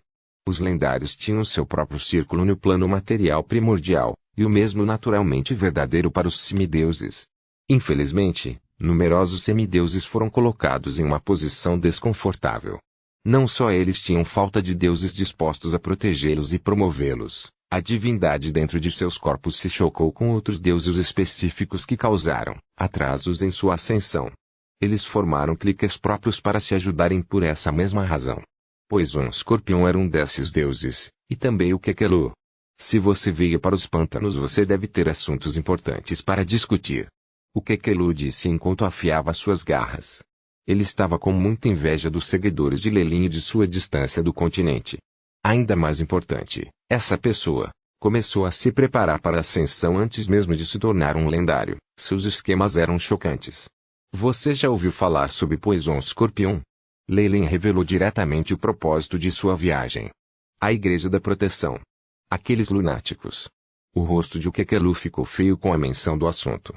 Os lendários tinham seu próprio círculo no plano material primordial, e o mesmo naturalmente verdadeiro para os semideuses. Infelizmente, numerosos semideuses foram colocados em uma posição desconfortável. Não só eles tinham falta de deuses dispostos a protegê-los e promovê-los, a divindade dentro de seus corpos se chocou com outros deuses específicos que causaram atrasos em sua ascensão. Eles formaram cliques próprios para se ajudarem por essa mesma razão. pois um escorpião era um desses deuses, e também o Kekelu. Se você veio para os pântanos, você deve ter assuntos importantes para discutir. O Kekelu disse enquanto afiava suas garras. Ele estava com muita inveja dos seguidores de Lelin e de sua distância do continente. Ainda mais importante, essa pessoa começou a se preparar para a ascensão antes mesmo de se tornar um lendário. Seus esquemas eram chocantes. Você já ouviu falar sobre Poison Escorpião? Lelin revelou diretamente o propósito de sua viagem. A Igreja da Proteção. Aqueles lunáticos. O rosto de Kekelu ficou feio com a menção do assunto.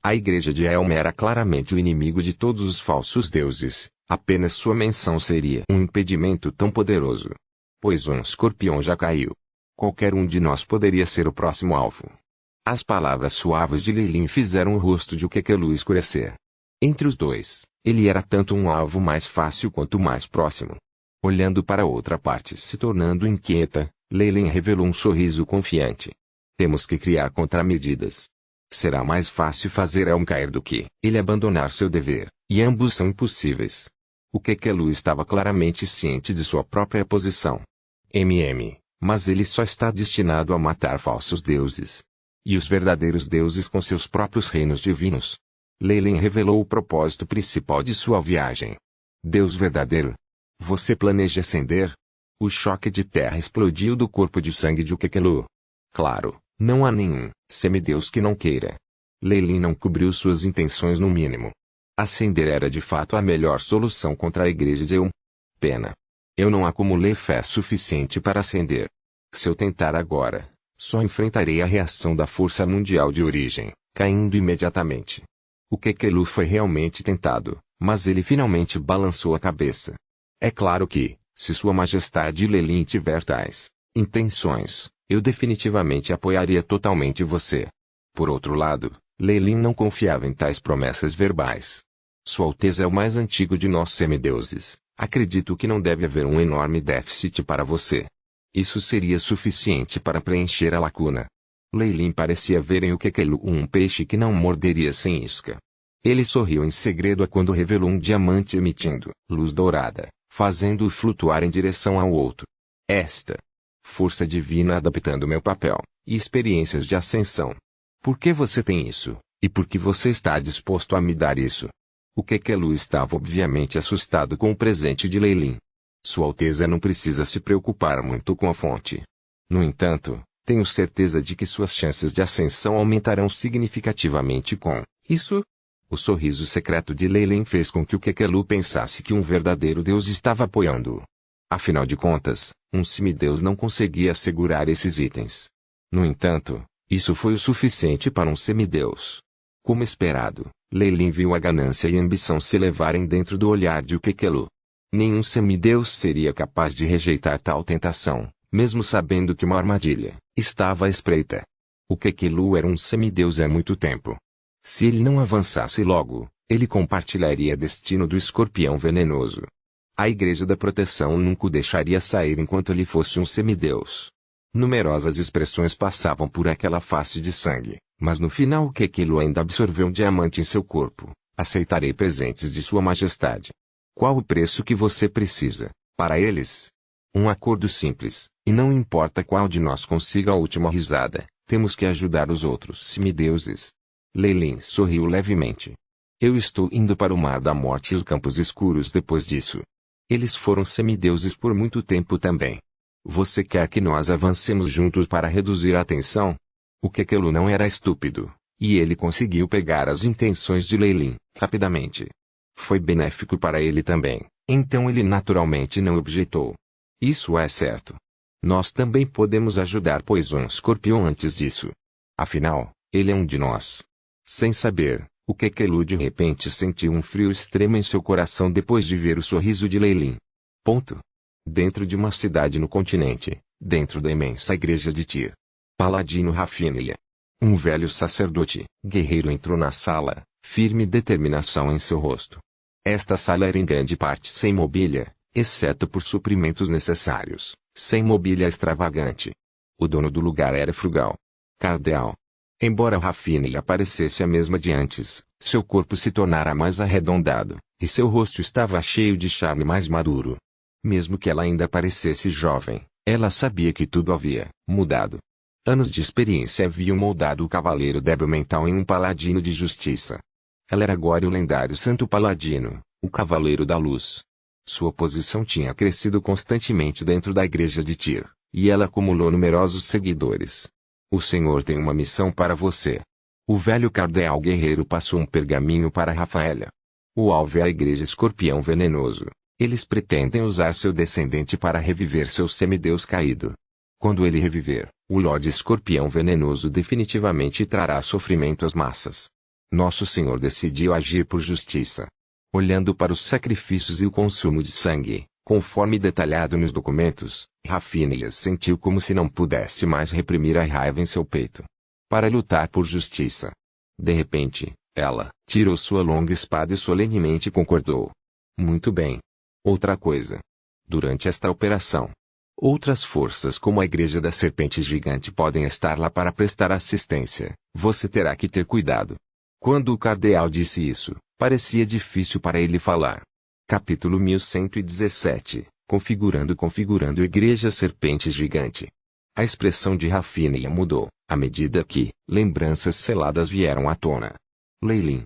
A Igreja de Elm era claramente o inimigo de todos os falsos deuses, apenas sua menção seria um impedimento tão poderoso. Pois um escorpião já caiu. Qualquer um de nós poderia ser o próximo alvo. As palavras suaves de Lelin fizeram o rosto de Kekelu escurecer. Entre os dois, ele era tanto um alvo mais fácil quanto mais próximo. Olhando para outra parte se tornando inquieta, Lelin revelou um sorriso confiante. Temos que criar contramedidas. Será mais fácil fazer Elm cair do que ele abandonar seu dever, e ambos são impossíveis. O Kekelu estava claramente ciente de sua própria posição. Mas ele só está destinado a matar falsos deuses. E os verdadeiros deuses com seus próprios reinos divinos. Lelin revelou o propósito principal de sua viagem. Deus verdadeiro. Você planeja ascender? O choque de terra explodiu do corpo de sangue de Kekelu. Claro, não há nenhum semideus que não queira. Lelin não cobriu suas intenções no mínimo. Ascender era de fato a melhor solução contra a Igreja de Elm. Pena. Eu não acumulei fé suficiente para ascender. Se eu tentar agora, só enfrentarei a reação da força mundial de origem, caindo imediatamente. O Kekelu foi realmente tentado, mas ele finalmente balançou a cabeça. É claro que, se Sua Majestade Lelin tiver tais intenções, eu definitivamente apoiaria totalmente você. Por outro lado, Lelin não confiava em tais promessas verbais. Sua Alteza é o mais antigo de nossos semideuses. Acredito que não deve haver um enorme déficit para você. Isso seria suficiente para preencher a lacuna. Lelin parecia ver em o Kekelu um peixe que não morderia sem isca. Ele sorriu em segredo quando revelou um diamante emitindo luz dourada, fazendo-o flutuar em direção ao outro. Esta força divina adaptando meu papel e experiências de ascensão. Por que você tem isso, e por que você está disposto a me dar isso? O Kekelu estava obviamente assustado com o presente de Lelin. Sua Alteza não precisa se preocupar muito com a fonte. No entanto, tenho certeza de que suas chances de ascensão aumentarão significativamente com isso. O sorriso secreto de Lelin fez com que o Kekelu pensasse que um verdadeiro deus estava apoiando-o. Afinal de contas, um semideus não conseguia assegurar esses itens. No entanto, isso foi o suficiente para um semideus. Como esperado, Lelin viu a ganância e a ambição se elevarem dentro do olhar de Kekelu. Nenhum semideus seria capaz de rejeitar tal tentação, mesmo sabendo que uma armadilha estava à espreita. O Kekelu era um semideus há muito tempo. Se ele não avançasse logo, ele compartilharia destino do escorpião venenoso. A Igreja da Proteção nunca o deixaria sair enquanto ele fosse um semideus. Numerosas expressões passavam por aquela face de sangue, mas no final o Kekelu ainda absorveu um diamante em seu corpo. Aceitarei presentes de Sua Majestade. Qual o preço que você precisa, para eles? Um acordo simples, e não importa qual de nós consiga a última risada, temos que ajudar os outros semideuses. Lelin sorriu levemente. Eu estou indo para o Mar da Morte e os Campos Escuros depois disso. Eles foram semideuses por muito tempo também. Você quer que nós avancemos juntos para reduzir a tensão? O Kekelu não era estúpido, e ele conseguiu pegar as intenções de Lelin, rapidamente. Foi benéfico para ele também, então ele naturalmente não objetou. Isso é certo. Nós também podemos ajudar Poison Escorpião antes disso. Afinal, ele é um de nós. Sem saber, o Kekelu de repente sentiu um frio extremo em seu coração depois de ver o sorriso de Lelin. Dentro de uma cidade no continente, dentro da imensa igreja de Tyr. Paladino Rafinha. Um velho sacerdote, guerreiro entrou na sala, firme determinação em seu rosto. Esta sala era em grande parte sem mobília, exceto por suprimentos necessários, sem mobília extravagante. O dono do lugar era frugal. Cardeal. Embora Rafinha parecesse a mesma de antes, seu corpo se tornara mais arredondado, e seu rosto estava cheio de charme mais maduro. Mesmo que ela ainda parecesse jovem, ela sabia que tudo havia mudado. Anos de experiência haviam moldado o cavaleiro débil mental em um paladino de justiça. Ela era agora o lendário Santo Paladino, o Cavaleiro da Luz. Sua posição tinha crescido constantemente dentro da igreja de Tyr, e ela acumulou numerosos seguidores. O Senhor tem uma missão para você. O velho cardeal guerreiro passou um pergaminho para Rafaela. O alvo é a igreja Escorpião Venenoso. Eles pretendem usar seu descendente para reviver seu semideus caído. Quando ele reviver, o Lorde Escorpião Venenoso definitivamente trará sofrimento às massas. Nosso Senhor decidiu agir por justiça. Olhando para os sacrifícios e o consumo de sangue, conforme detalhado nos documentos, Rafinha sentiu como se não pudesse mais reprimir a raiva em seu peito. Para lutar por justiça. De repente, ela tirou sua longa espada e solenemente concordou. Muito bem. Outra coisa. Durante esta operação, outras forças como a Igreja da Serpente Gigante podem estar lá para prestar assistência. Você terá que ter cuidado. Quando o cardeal disse isso, parecia difícil para ele falar. Capítulo 1117. Configurando Igreja Serpente Gigante. A expressão de Rafinha mudou, à medida que lembranças seladas vieram à tona. Leilin,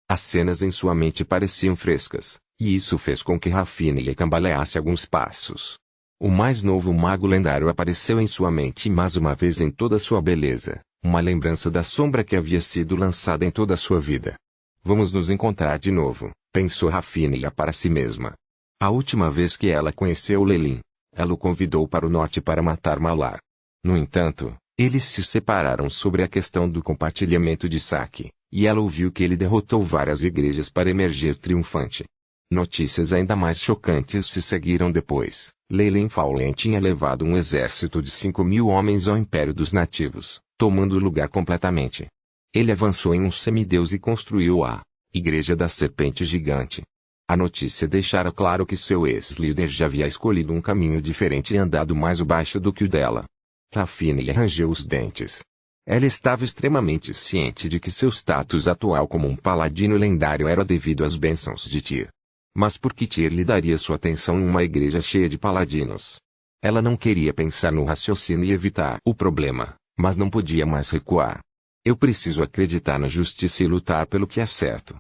as cenas em sua mente pareciam frescas, e isso fez com que Rafinha cambaleasse alguns passos. O mais novo mago lendário apareceu em sua mente mais uma vez em toda sua beleza, uma lembrança da sombra que havia sido lançada em toda a sua vida. Vamos nos encontrar de novo, pensou Rafinha para si mesma. A última vez que ela conheceu Leilin, ela o convidou para o norte para matar Malar. No entanto, eles se separaram sobre a questão do compartilhamento de saque, e ela ouviu que ele derrotou várias igrejas para emergir triunfante. Notícias ainda mais chocantes se seguiram depois. Leilin Faulen tinha levado um exército de 5.000 homens ao Império dos Nativos, tomando o lugar completamente. Ele avançou em um semideus e construiu a Igreja da Serpente Gigante. A notícia deixara claro que seu ex-líder já havia escolhido um caminho diferente e andado mais baixo do que o dela. Rafinha rangeu os dentes. Ela estava extremamente ciente de que seu status atual como um paladino lendário era devido às bênçãos de Tyr. Mas por que Tyr lhe daria sua atenção em uma igreja cheia de paladinos? Ela não queria pensar no raciocínio e evitar o problema, mas não podia mais recuar. Eu preciso acreditar na justiça e lutar pelo que é certo.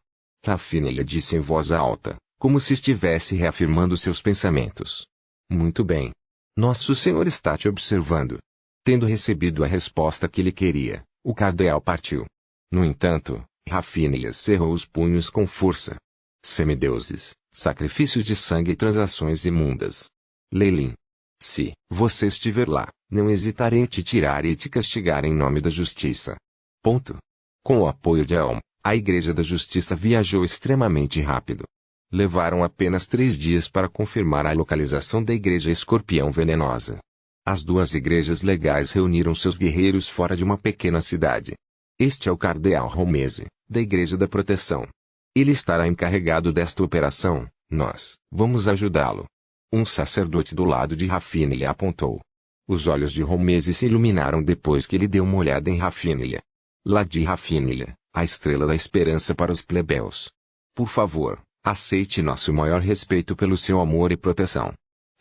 Rafinha disse em voz alta, como se estivesse reafirmando seus pensamentos. Muito bem. Nosso Senhor está te observando. Tendo recebido a resposta que ele queria, o cardeal partiu. No entanto, Rafinha cerrou os punhos com força. Semideuses, sacrifícios de sangue e transações imundas. Leilin. Se você estiver lá, não hesitarei em te tirar e te castigar em nome da justiça. Ponto. Com o apoio de Elm, a Igreja da Justiça viajou extremamente rápido. Levaram apenas 3 dias para confirmar a localização da Igreja Escorpião Venenosa. As duas igrejas legais reuniram seus guerreiros fora de uma pequena cidade. Este é o cardeal Romese, da Igreja da Proteção. Ele estará encarregado desta operação, nós vamos ajudá-lo. Um sacerdote do lado de Rafinha apontou. Os olhos de Romese se iluminaram depois que ele deu uma olhada em Rafinha. Lady Rafinha, a estrela da esperança para os plebeus. Por favor, aceite nosso maior respeito pelo seu amor e proteção.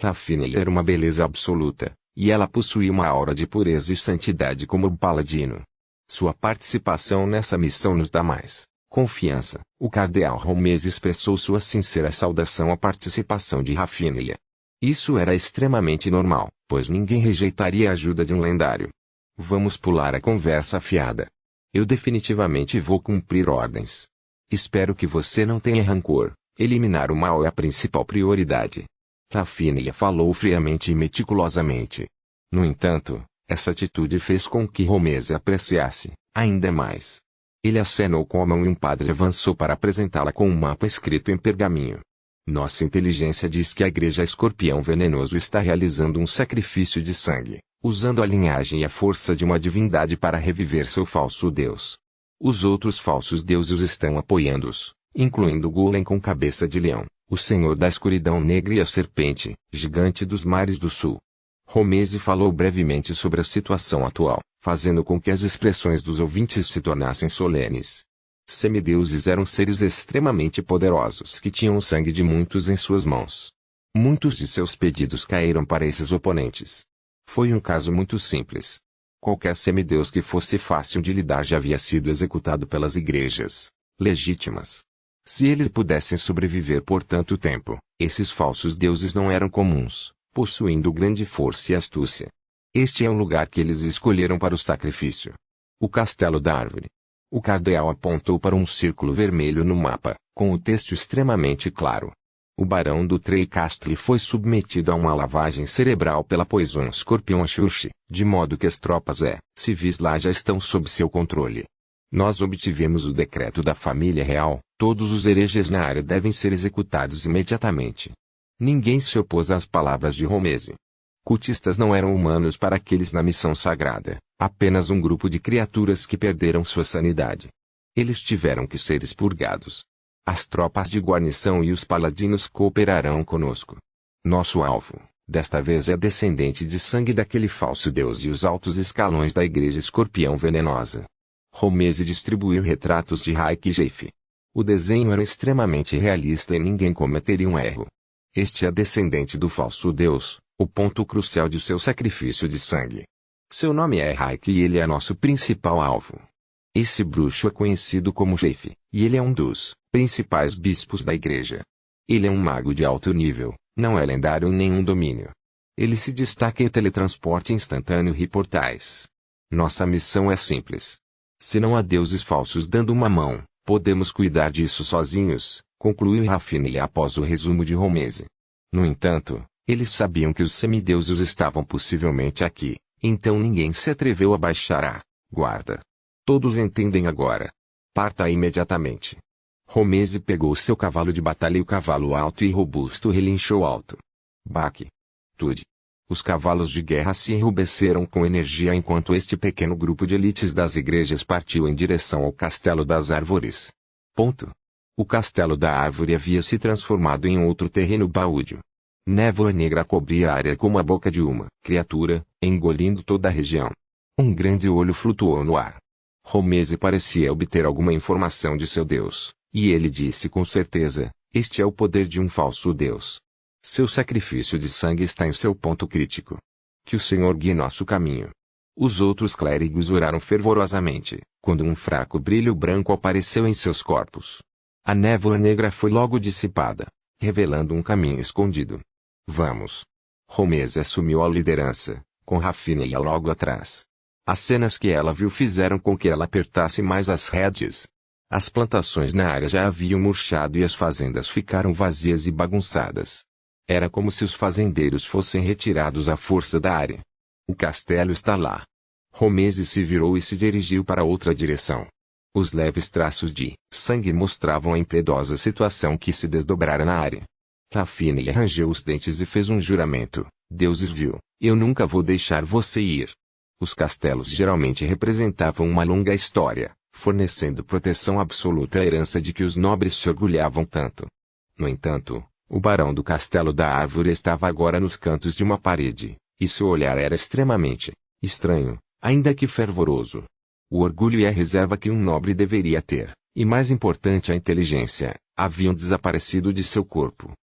Rafinha era uma beleza absoluta, e ela possuía uma aura de pureza e santidade como um paladino. Sua participação nessa missão nos dá mais confiança. O cardeal Romese expressou sua sincera saudação à participação de Rafinha. Isso era extremamente normal, pois ninguém rejeitaria a ajuda de um lendário. Vamos pular a conversa afiada. Eu definitivamente vou cumprir ordens. Espero que você não tenha rancor. Eliminar o mal é a principal prioridade. Rafinha falou friamente e meticulosamente. No entanto, essa atitude fez com que Romese apreciasse ainda mais. Ele acenou com a mão e um padre avançou para apresentá-la com um mapa escrito em pergaminho. Nossa inteligência diz que a Igreja Escorpião Venenoso está realizando um sacrifício de sangue, usando a linhagem e a força de uma divindade para reviver seu falso deus. Os outros falsos deuses estão apoiando-os, incluindo Golem com cabeça de leão, o Senhor da Escuridão Negra e a Serpente, gigante dos mares do sul. Romese falou brevemente sobre a situação atual, fazendo com que as expressões dos ouvintes se tornassem solenes. Semideuses eram seres extremamente poderosos que tinham o sangue de muitos em suas mãos. Muitos de seus pedidos caíram para esses oponentes. Foi um caso muito simples. Qualquer semideus que fosse fácil de lidar já havia sido executado pelas igrejas legítimas. Se eles pudessem sobreviver por tanto tempo, esses falsos deuses não eram comuns, possuindo grande força e astúcia. Este é um lugar que eles escolheram para o sacrifício. O Castelo da Árvore. O cardeal apontou para um círculo vermelho no mapa, com o texto extremamente claro. O barão do Trey Castle foi submetido a uma lavagem cerebral pela Poison Scorpion Xuxi, de modo que as tropas civis lá já estão sob seu controle. Nós obtivemos o decreto da família real, todos os hereges na área devem ser executados imediatamente. Ninguém se opôs às palavras de Romese. Cultistas não eram humanos para aqueles na missão sagrada, apenas um grupo de criaturas que perderam sua sanidade. Eles tiveram que ser expurgados. As tropas de guarnição e os paladinos cooperarão conosco. Nosso alvo, desta vez é descendente de sangue daquele falso deus e os altos escalões da igreja escorpião venenosa. Romese distribuiu retratos de Raik e Jeff. O desenho era extremamente realista e ninguém cometeria um erro. Este é descendente do falso deus, o ponto crucial de seu sacrifício de sangue. Seu nome é Raik e ele é nosso principal alvo. Esse bruxo é conhecido como Jeff, e ele é um dos principais bispos da igreja. Ele é um mago de alto nível, não é lendário em nenhum domínio. Ele se destaca em teletransporte instantâneo e portais. Nossa missão é simples. Se não há deuses falsos dando uma mão, podemos cuidar disso sozinhos, concluiu Raffine após o resumo de Romese. No entanto, eles sabiam que os semideuses estavam possivelmente aqui, então ninguém se atreveu a baixar a guarda. Todos entendem agora. Parta imediatamente. Romese pegou seu cavalo de batalha e o cavalo alto e robusto relinchou alto. Baque. Tude. Os cavalos de guerra se enrubesceram com energia enquanto este pequeno grupo de elites das igrejas partiu em direção ao Castelo das Árvores. O Castelo da Árvore havia se transformado em outro terreno baúdio. Névoa negra cobria a área como a boca de uma criatura, engolindo toda a região. Um grande olho flutuou no ar. Romese parecia obter alguma informação de seu deus, e ele disse com certeza, este é o poder de um falso deus. Seu sacrifício de sangue está em seu ponto crítico. Que o Senhor guie nosso caminho. Os outros clérigos oraram fervorosamente, quando um fraco brilho branco apareceu em seus corpos. A névoa negra foi logo dissipada, revelando um caminho escondido. Vamos. Romese assumiu a liderança, com Raffine logo atrás. As cenas que ela viu fizeram com que ela apertasse mais as rédeas. As plantações na área já haviam murchado e as fazendas ficaram vazias e bagunçadas. Era como se os fazendeiros fossem retirados à força da área. O castelo está lá. Romese se virou e se dirigiu para outra direção. Os leves traços de sangue mostravam a impiedosa situação que se desdobrara na área. Raffine rangeu os dentes e fez um juramento. Deuses viu, eu nunca vou deixar você ir. Os castelos geralmente representavam uma longa história, fornecendo proteção absoluta à herança de que os nobres se orgulhavam tanto. No entanto, o barão do Castelo da Árvore estava agora nos cantos de uma parede, e seu olhar era extremamente estranho, ainda que fervoroso. O orgulho e a reserva que um nobre deveria ter, e mais importante a inteligência, haviam desaparecido de seu corpo.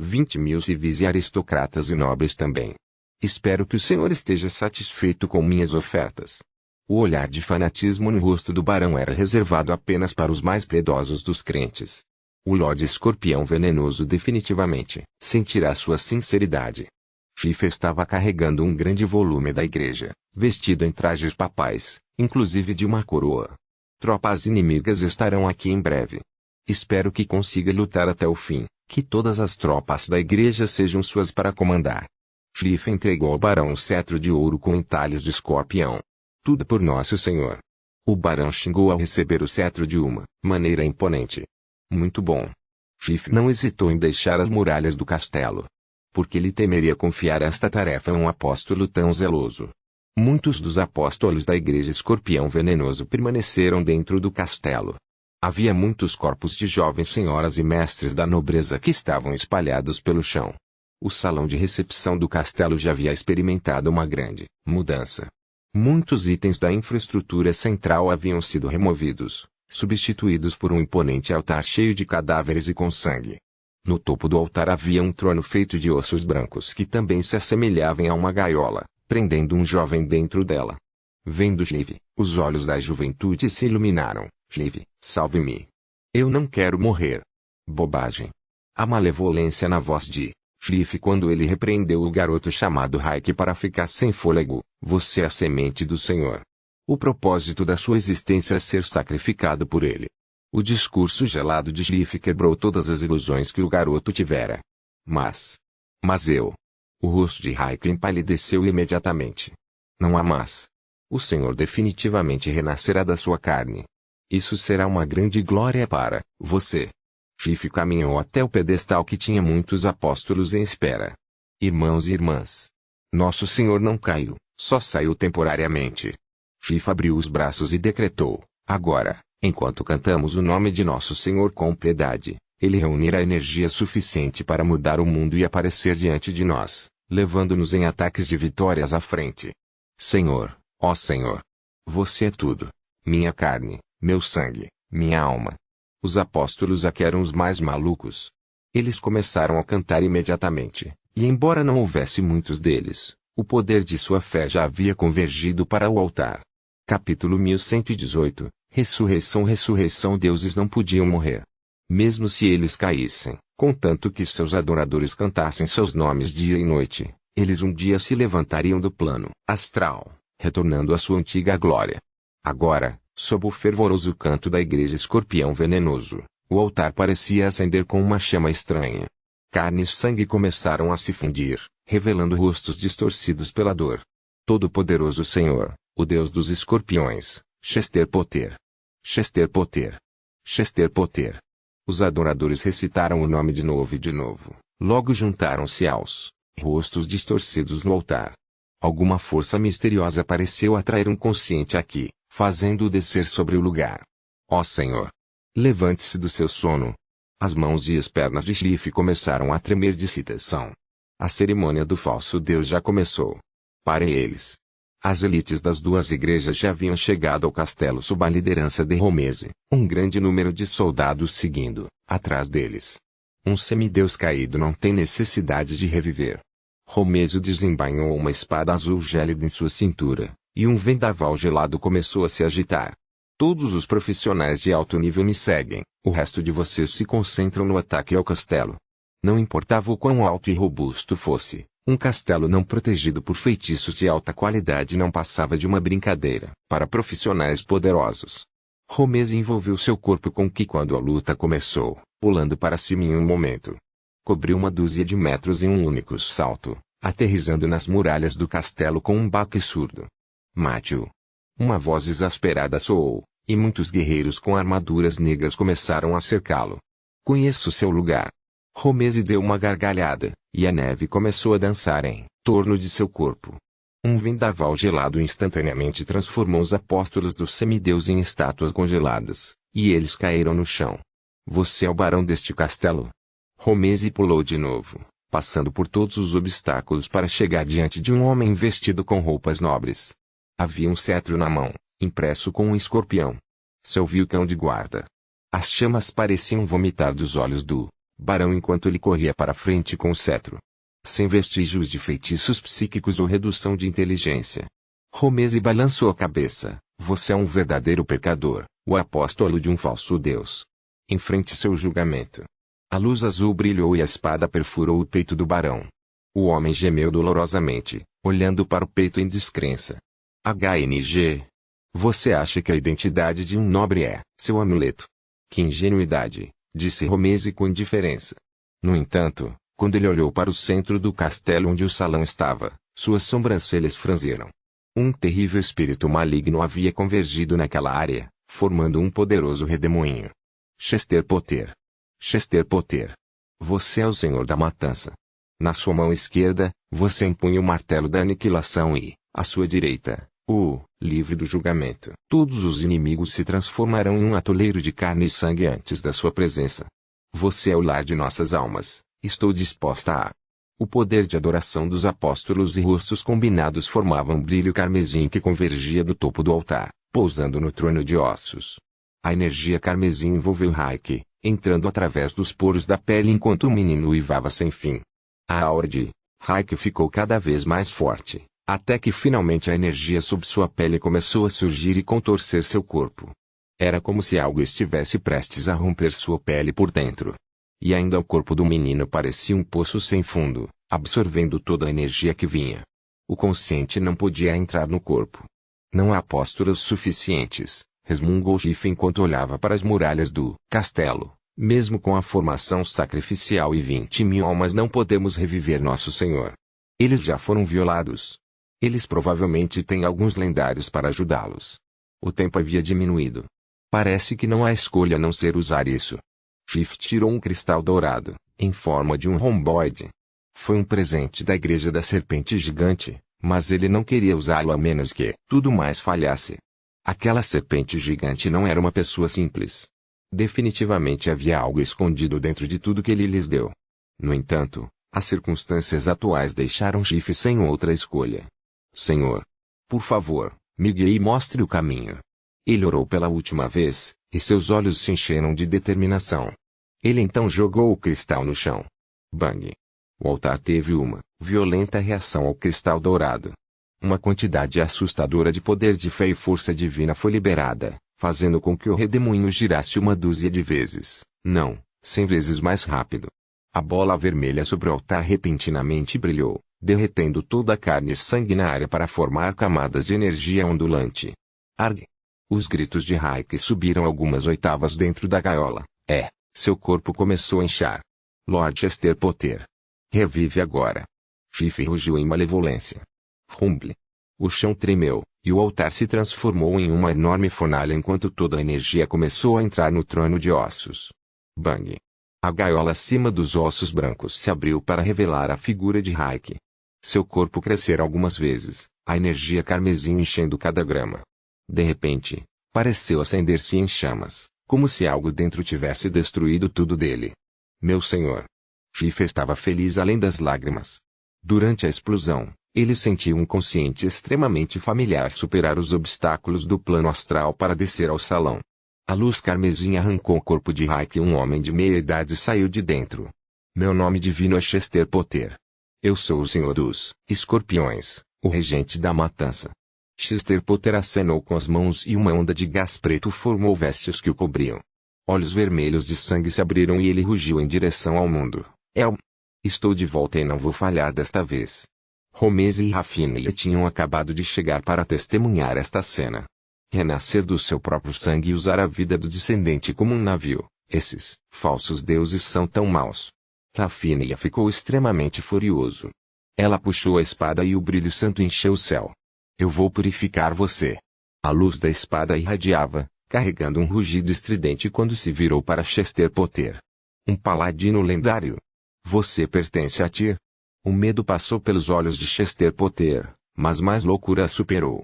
20.000 civis e aristocratas e nobres também. Espero que o senhor esteja satisfeito com minhas ofertas. O olhar de fanatismo no rosto do barão era reservado apenas para os mais piedosos dos crentes. O Lorde Escorpião Venenoso definitivamente sentirá sua sinceridade. Chief estava carregando um grande volume da igreja, vestido em trajes papais, inclusive de uma coroa. Tropas inimigas estarão aqui em breve. Espero que consiga lutar até o fim, que todas as tropas da igreja sejam suas para comandar. Chief entregou ao barão um cetro de ouro com entalhes de escorpião. Tudo por nosso senhor. O barão xingou ao receber o cetro de uma maneira imponente. Muito bom. Chief não hesitou em deixar as muralhas do castelo. Porque ele temeria confiar esta tarefa a um apóstolo tão zeloso. Muitos dos apóstolos da igreja Escorpião Venenoso permaneceram dentro do castelo. Havia muitos corpos de jovens senhoras e mestres da nobreza que estavam espalhados pelo chão. O salão de recepção do castelo já havia experimentado uma grande mudança. Muitos itens da infraestrutura central haviam sido removidos, substituídos por um imponente altar cheio de cadáveres e com sangue. No topo do altar havia um trono feito de ossos brancos que também se assemelhavam a uma gaiola, prendendo um jovem dentro dela. Vendo Shliv, os olhos da juventude se iluminaram. Shliv, salve-me. Eu não quero morrer. Bobagem. A malevolência na voz de Shliv quando ele repreendeu o garoto chamado Raik para ficar sem fôlego. Você é a semente do Senhor. O propósito da sua existência é ser sacrificado por ele. O discurso gelado de Shliv quebrou todas as ilusões que o garoto tivera. Mas eu. O rosto de Raik empalideceu imediatamente. Não há mas. O Senhor definitivamente renascerá da sua carne. Isso será uma grande glória para você. Shliv caminhou até o pedestal que tinha muitos apóstolos em espera. Irmãos e irmãs. Nosso Senhor não caiu, só saiu temporariamente. Shliv abriu os braços e decretou: agora, enquanto cantamos o nome de nosso Senhor com piedade, ele reunirá energia suficiente para mudar o mundo e aparecer diante de nós, levando-nos em ataques de vitórias à frente. Senhor, ó Senhor, você é tudo. Minha carne, meu sangue, minha alma. Os apóstolos aqui eram os mais malucos. Eles começaram a cantar imediatamente, e embora não houvesse muitos deles, o poder de sua fé já havia convergido para o altar. Capítulo 1118. Ressurreição. Ressurreição. Deuses não podiam morrer. Mesmo se eles caíssem, contanto que seus adoradores cantassem seus nomes dia e noite, eles um dia se levantariam do plano astral, retornando à sua antiga glória. Agora, sob o fervoroso canto da igreja escorpião venenoso, o altar parecia acender com uma chama estranha. Carne e sangue começaram a se fundir, revelando rostos distorcidos pela dor. Todo-Poderoso Senhor, o Deus dos escorpiões, Chester Potter. Chester Potter. Chester Potter. Os adoradores recitaram o nome de novo e de novo. Logo juntaram-se aos rostos distorcidos no altar. Alguma força misteriosa pareceu atrair um consciente aqui, fazendo-o descer sobre o lugar. Ó Senhor! Levante-se do seu sono. As mãos e as pernas de Shliv começaram a tremer de excitação. A cerimônia do falso Deus já começou. Para eles. As elites das duas igrejas já haviam chegado ao castelo sob a liderança de Romese, um grande número de soldados seguindo, atrás deles. Um semideus caído não tem necessidade de reviver. Romese desembainhou uma espada azul gélida em sua cintura, e um vendaval gelado começou a se agitar. Todos os profissionais de alto nível me seguem, o resto de vocês se concentram no ataque ao castelo. Não importava o quão alto e robusto fosse, um castelo não protegido por feitiços de alta qualidade não passava de uma brincadeira para profissionais poderosos. Romese envolveu seu corpo com que quando a luta começou, pulando para cima em um momento. Cobriu uma dúzia de metros em um único salto, aterrissando nas muralhas do castelo com um baque surdo. Mate-o. Uma voz exasperada soou, e muitos guerreiros com armaduras negras começaram a cercá-lo. Conheço seu lugar. Romese deu uma gargalhada, e a neve começou a dançar em torno de seu corpo. Um vendaval gelado instantaneamente transformou os apóstolos do semideus em estátuas congeladas, e eles caíram no chão. Você é o barão deste castelo? Romese pulou de novo, passando por todos os obstáculos para chegar diante de um homem vestido com roupas nobres. Havia um cetro na mão, impresso com um escorpião. Seu vilcão de guarda. As chamas pareciam vomitar dos olhos do barão enquanto ele corria para frente com o cetro. Sem vestígios de feitiços psíquicos ou redução de inteligência. Romese balançou a cabeça. Você é um verdadeiro pecador, o apóstolo de um falso deus. Enfrente seu julgamento. A luz azul brilhou e a espada perfurou o peito do barão. O homem gemeu dolorosamente, olhando para o peito em descrença. HNG. Você acha que a identidade de um nobre é seu amuleto? Que ingenuidade, disse Romese com indiferença. No entanto, quando ele olhou para o centro do castelo onde o salão estava, suas sobrancelhas franziram. Um terrível espírito maligno havia convergido naquela área, formando um poderoso redemoinho. Chester Potter. Chester Potter. Você é o senhor da matança. Na sua mão esquerda, você empunha o martelo da aniquilação e, à sua direita, o livre do julgamento. Todos os inimigos se transformarão em um atoleiro de carne e sangue antes da sua presença. Você é o lar de nossas almas. Estou disposta a... O poder de adoração dos apóstolos e rostos combinados formavam um brilho carmesim que convergia do topo do altar, pousando no trono de ossos. A energia carmesim envolveu Raik, entrando através dos poros da pele enquanto o menino uivava sem fim. A aura de Raik ficou cada vez mais forte, até que finalmente a energia sob sua pele começou a surgir e contorcer seu corpo. Era como se algo estivesse prestes a romper sua pele por dentro. E ainda o corpo do menino parecia um poço sem fundo, absorvendo toda a energia que vinha. O consciente não podia entrar no corpo. Não há posturas suficientes, resmungou Shift enquanto olhava para as muralhas do castelo. Mesmo com a formação sacrificial e 20.000 almas não podemos reviver nosso Senhor. Eles já foram violados. Eles provavelmente têm alguns lendários para ajudá-los. O tempo havia diminuído. Parece que não há escolha a não ser usar isso. Shift tirou um cristal dourado, em forma de um romboide. Foi um presente da Igreja da Serpente Gigante, mas ele não queria usá-lo a menos que tudo mais falhasse. Aquela serpente gigante não era uma pessoa simples. Definitivamente havia algo escondido dentro de tudo que ele lhes deu. No entanto, as circunstâncias atuais deixaram Shift sem outra escolha. Senhor, por favor, me guie e mostre o caminho. Ele orou pela última vez, e seus olhos se encheram de determinação. Ele então jogou o cristal no chão. Bang! O altar teve uma violenta reação ao cristal dourado. Uma quantidade assustadora de poder de fé e força divina foi liberada, fazendo com que o redemoinho girasse uma dúzia de vezes, não, 100 vezes mais rápido. A bola vermelha sobre o altar repentinamente brilhou, derretendo toda a carne sanguinária para formar camadas de energia ondulante. Arg! Os gritos de Raik subiram algumas oitavas dentro da gaiola. Seu corpo começou a inchar. Lord Chester Potter. Revive agora. Shift rugiu em malevolência. Rumble. O chão tremeu, e o altar se transformou em uma enorme fornalha enquanto toda a energia começou a entrar no trono de ossos. Bang! A gaiola acima dos ossos brancos se abriu para revelar a figura de Raik. Seu corpo crescera algumas vezes, a energia carmesim enchendo cada grama. De repente, pareceu acender-se em chamas, como se algo dentro tivesse destruído tudo dele. Meu senhor! Shift estava feliz além das lágrimas. Durante a explosão, ele sentiu um consciente extremamente familiar superar os obstáculos do plano astral para descer ao salão. A luz carmesim arrancou o corpo de Raik e um homem de meia idade saiu de dentro. Meu nome divino é Chester Potter. Eu sou o senhor dos escorpiões, o regente da matança. Chester Potter acenou com as mãos e uma onda de gás preto formou vestes que o cobriam. Olhos vermelhos de sangue se abriram e ele rugiu em direção ao mundo. Estou de volta e não vou falhar desta vez. Romese e Rafinha tinham acabado de chegar para testemunhar esta cena. Renascer do seu próprio sangue e usar a vida do descendente como um navio. Esses falsos deuses são tão maus. Rafinha ficou extremamente furioso. Ela puxou a espada e o brilho santo encheu o céu. Eu vou purificar você. A luz da espada irradiava, carregando um rugido estridente quando se virou para Chester Potter. Um paladino lendário. Você pertence a Tyr? O medo passou pelos olhos de Chester Potter, mas mais loucura a superou.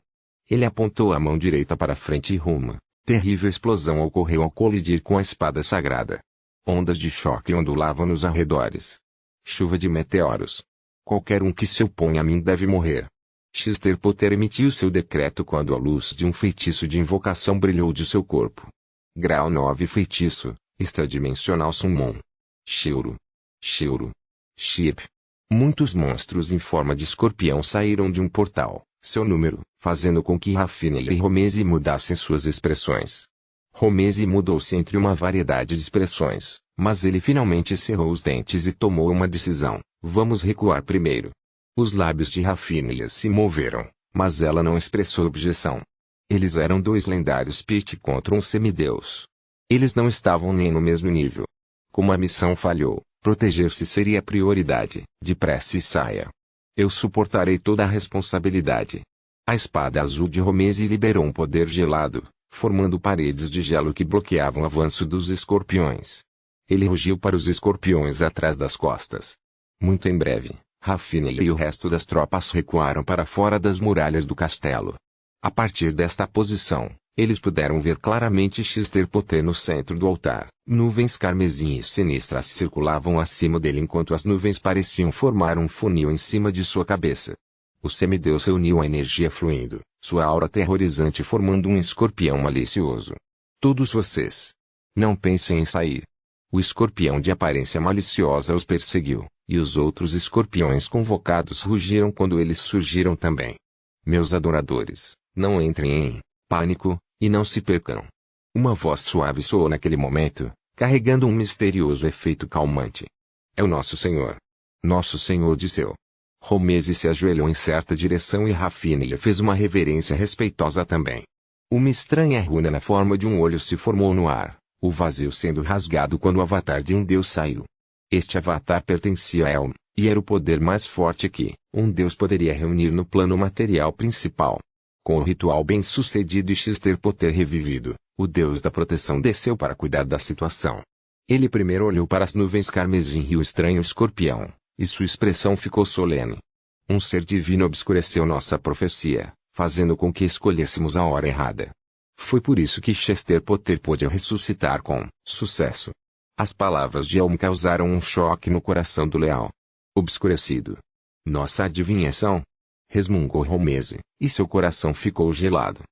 Ele apontou a mão direita para frente e uma terrível explosão ocorreu ao colidir com a espada sagrada. Ondas de choque ondulavam nos arredores. Chuva de meteoros. Qualquer um que se oponha a mim deve morrer. Chester Potter emitiu seu decreto quando a luz de um feitiço de invocação brilhou de seu corpo. Grau 9 Feitiço, extradimensional Summon. Cheiro. Chip. Muitos monstros em forma de escorpião saíram de um portal, seu número, fazendo com que Rafinha e Romese mudassem suas expressões. Romese mudou-se entre uma variedade de expressões, mas ele finalmente cerrou os dentes e tomou uma decisão: vamos recuar primeiro. Os lábios de Rafinha se moveram, mas ela não expressou objeção. Eles eram dois lendários Pit contra um semideus. Eles não estavam nem no mesmo nível. Como a missão falhou, proteger-se seria a prioridade. Depressa e saia. Eu suportarei toda a responsabilidade. A espada azul de Romese liberou um poder gelado, formando paredes de gelo que bloqueavam o avanço dos escorpiões. Ele rugiu para os escorpiões atrás das costas. Muito em breve, Rafinha e o resto das tropas recuaram para fora das muralhas do castelo. A partir desta posição, eles puderam ver claramente Chester Potter no centro do altar. Nuvens carmesim e sinistras circulavam acima dele enquanto as nuvens pareciam formar um funil em cima de sua cabeça. O semideus reuniu a energia fluindo, sua aura aterrorizante formando um escorpião malicioso. Todos vocês. Não pensem em sair. O escorpião de aparência maliciosa os perseguiu, e os outros escorpiões convocados rugiram quando eles surgiram também. Meus adoradores, não entrem em pânico, e não se percam. Uma voz suave soou naquele momento, carregando um misterioso efeito calmante. É o nosso Senhor. Nosso Senhor disse. Romese se ajoelhou em certa direção e Rafinha fez uma reverência respeitosa também. Uma estranha runa na forma de um olho se formou no ar, o vazio sendo rasgado quando o avatar de um deus saiu. Este avatar pertencia a Elm, e era o poder mais forte que um deus poderia reunir no plano material principal. Com o ritual bem sucedido e Xter-Poter revivido, o deus da proteção desceu para cuidar da situação. Ele primeiro olhou para as nuvens carmesim e o estranho escorpião, e sua expressão ficou solene. Um ser divino obscureceu nossa profecia, fazendo com que escolhêssemos a hora errada. Foi por isso que Xter-Poter pôde ressuscitar com sucesso. As palavras de Elm causaram um choque no coração do leal. Obscurecido. Nossa adivinhação? Resmungou Romese, e seu coração ficou gelado.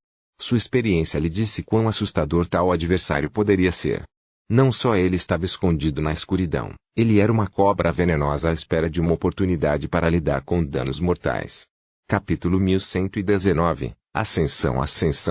Sua experiência lhe disse quão assustador tal adversário poderia ser. Não só ele estava escondido na escuridão, ele era uma cobra venenosa à espera de uma oportunidade para lidar com danos mortais. Capítulo 1119, Ascensão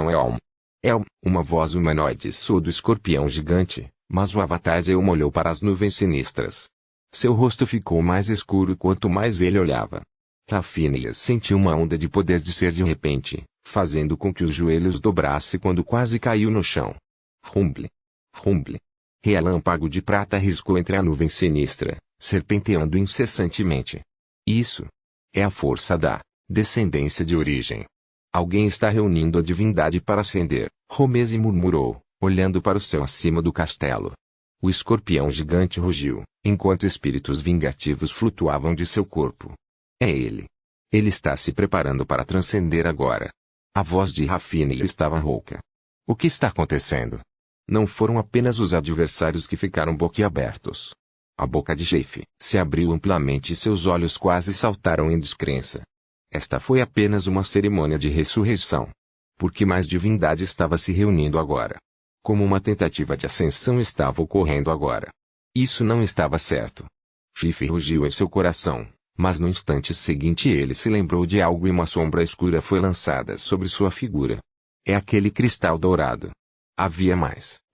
Elm. Elm, uma voz humanoide soou do escorpião gigante, mas o avatar de Elm olhou para as nuvens sinistras. Seu rosto ficou mais escuro quanto mais ele olhava. Rafinha sentiu uma onda de poder descer de repente, fazendo com que os joelhos dobrasse quando quase caiu no chão. Rumble. Rumble. Relâmpago de prata riscou entre a nuvem sinistra, serpenteando incessantemente. Isso é a força da descendência de origem. Alguém está reunindo a divindade para ascender, Romese murmurou, olhando para o céu acima do castelo. O escorpião gigante rugiu, enquanto espíritos vingativos flutuavam de seu corpo. É ele. Ele está se preparando para transcender agora. A voz de Rafinha estava rouca. O que está acontecendo? Não foram apenas os adversários que ficaram boquiabertos. A boca de Jeff se abriu amplamente e seus olhos quase saltaram em descrença. Esta foi apenas uma cerimônia de ressurreição. Porque mais divindade estava se reunindo agora. Como uma tentativa de ascensão estava ocorrendo agora. Isso não estava certo. Jeff rugiu em seu coração, mas no instante seguinte ele se lembrou de algo e uma sombra escura foi lançada sobre sua figura. É aquele cristal dourado. Havia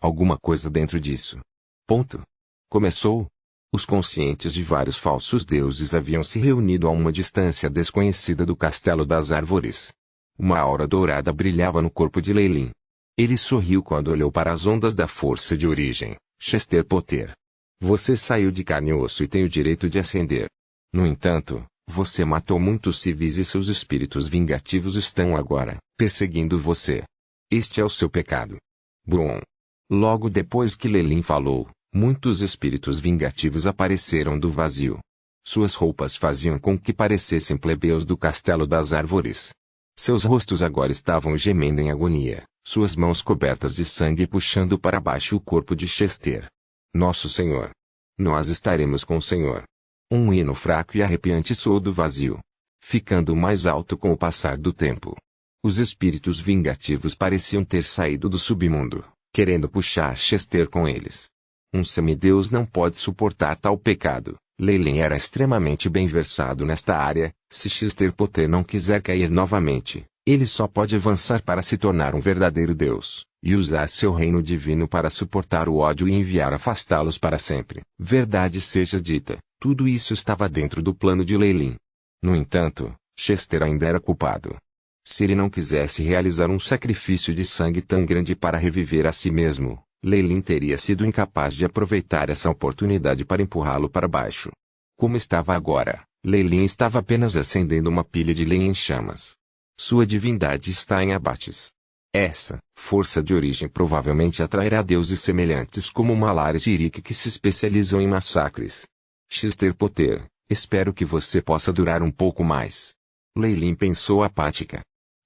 alguma coisa dentro disso. Ponto. Começou. Os conscientes de vários falsos deuses haviam se reunido a uma distância desconhecida do Castelo das Árvores. Uma aura dourada brilhava no corpo de Leilin. Ele sorriu quando olhou para as ondas da força de origem, Xter-Poter. Você saiu de carne e osso e tem o direito de ascender. No entanto, você matou muitos civis e seus espíritos vingativos estão agora perseguindo você. Este é o seu pecado. Brum. Logo depois que Leilin falou, muitos espíritos vingativos apareceram do vazio. Suas roupas faziam com que parecessem plebeus do Castelo das Árvores. Seus rostos agora estavam gemendo em agonia, suas mãos cobertas de sangue puxando para baixo o corpo de Xter. Nosso Senhor. Nós estaremos com o Senhor. Um hino fraco e arrepiante soou do vazio, ficando mais alto com o passar do tempo. Os espíritos vingativos pareciam ter saído do submundo, querendo puxar Xter com eles. Um semideus não pode suportar tal pecado. Leilin era extremamente bem versado nesta área. Se Xter-Poter não quiser cair novamente, ele só pode avançar para se tornar um verdadeiro deus, e usar seu reino divino para suportar o ódio e enviar afastá-los para sempre. Verdade seja dita, tudo isso estava dentro do plano de Leilin. No entanto, Xter ainda era culpado. Se ele não quisesse realizar um sacrifício de sangue tão grande para reviver a si mesmo, Leilin teria sido incapaz de aproveitar essa oportunidade para empurrá-lo para baixo. Como estava agora, Leilin estava apenas acendendo uma pilha de lenha em chamas. Sua divindade está em abates. Essa força de origem provavelmente atrairá deuses semelhantes como Malares e Irik que se especializam em massacres. Xter-Poter, espero que você possa durar um pouco mais. Leilin pensou apática.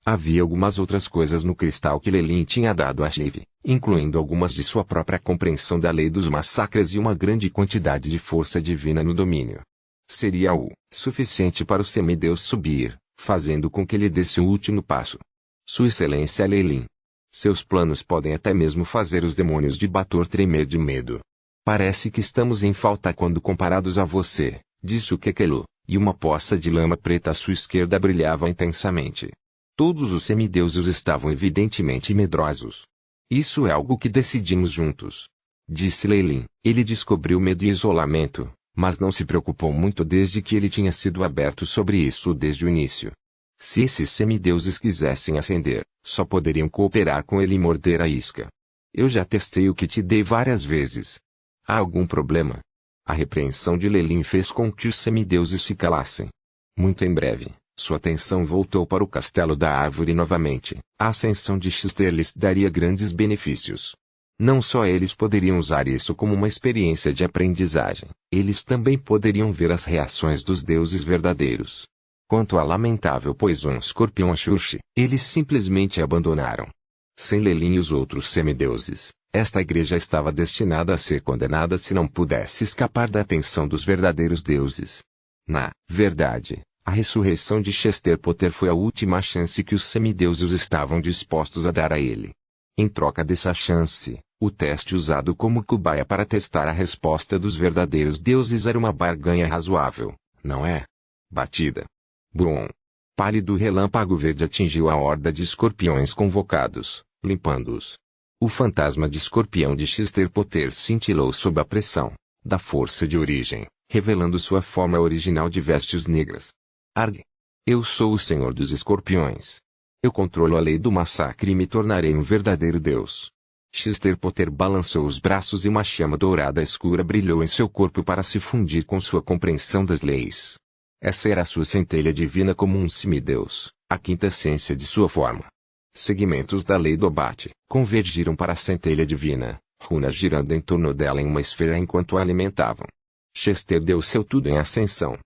Havia algumas outras coisas no cristal que Leilin tinha dado a Shiv, incluindo algumas de sua própria compreensão da lei dos massacres e uma grande quantidade de força divina no domínio. Seria o suficiente para o semideus subir, fazendo com que ele desse o último passo. Sua Excelência Leilin. Seus planos podem até mesmo fazer os demônios de Bator tremer de medo. Parece que estamos em falta quando comparados a você, disse o Kekelu, e uma poça de lama preta à sua esquerda brilhava intensamente. Todos os semideuses estavam evidentemente medrosos. Isso é algo que decidimos juntos, disse Leilin. Ele descobriu medo e isolamento, mas não se preocupou muito desde que ele tinha sido aberto sobre isso desde o início. Se esses semideuses quisessem ascender, só poderiam cooperar com ele e morder a isca. Eu já testei o que te dei várias vezes. Há algum problema? A repreensão de Leilin fez com que os semideuses se calassem. Muito em breve, sua atenção voltou para o castelo da árvore novamente. A ascensão de Chester lhes daria grandes benefícios. Não só eles poderiam usar isso como uma experiência de aprendizagem, eles também poderiam ver as reações dos deuses verdadeiros. Quanto à lamentável Poison Escorpião Ashurshi, eles simplesmente abandonaram. Sem Leilin e os outros semideuses, esta igreja estava destinada a ser condenada se não pudesse escapar da atenção dos verdadeiros deuses. Na verdade, a ressurreição de Chester Potter foi a última chance que os semideuses estavam dispostos a dar a ele. Em troca dessa chance, o teste usado como cobaia para testar a resposta dos verdadeiros deuses era uma barganha razoável, não é? Batida. Brum. Pálido relâmpago verde atingiu a horda de escorpiões convocados, limpando-os. O fantasma de escorpião de Chester Potter cintilou sob a pressão da força de origem, revelando sua forma original de vestes negras. Arg. Eu sou o senhor dos escorpiões. Eu controlo a lei do massacre e me tornarei um verdadeiro deus. Chester Potter balançou os braços e uma chama dourada escura brilhou em seu corpo para se fundir com sua compreensão das leis. Essa era a sua centelha divina como um semideus, a quinta essência de sua forma. Segmentos da lei do abate convergiram para a centelha divina, runas girando em torno dela em uma esfera enquanto a alimentavam. Chester deu seu tudo em ascensão.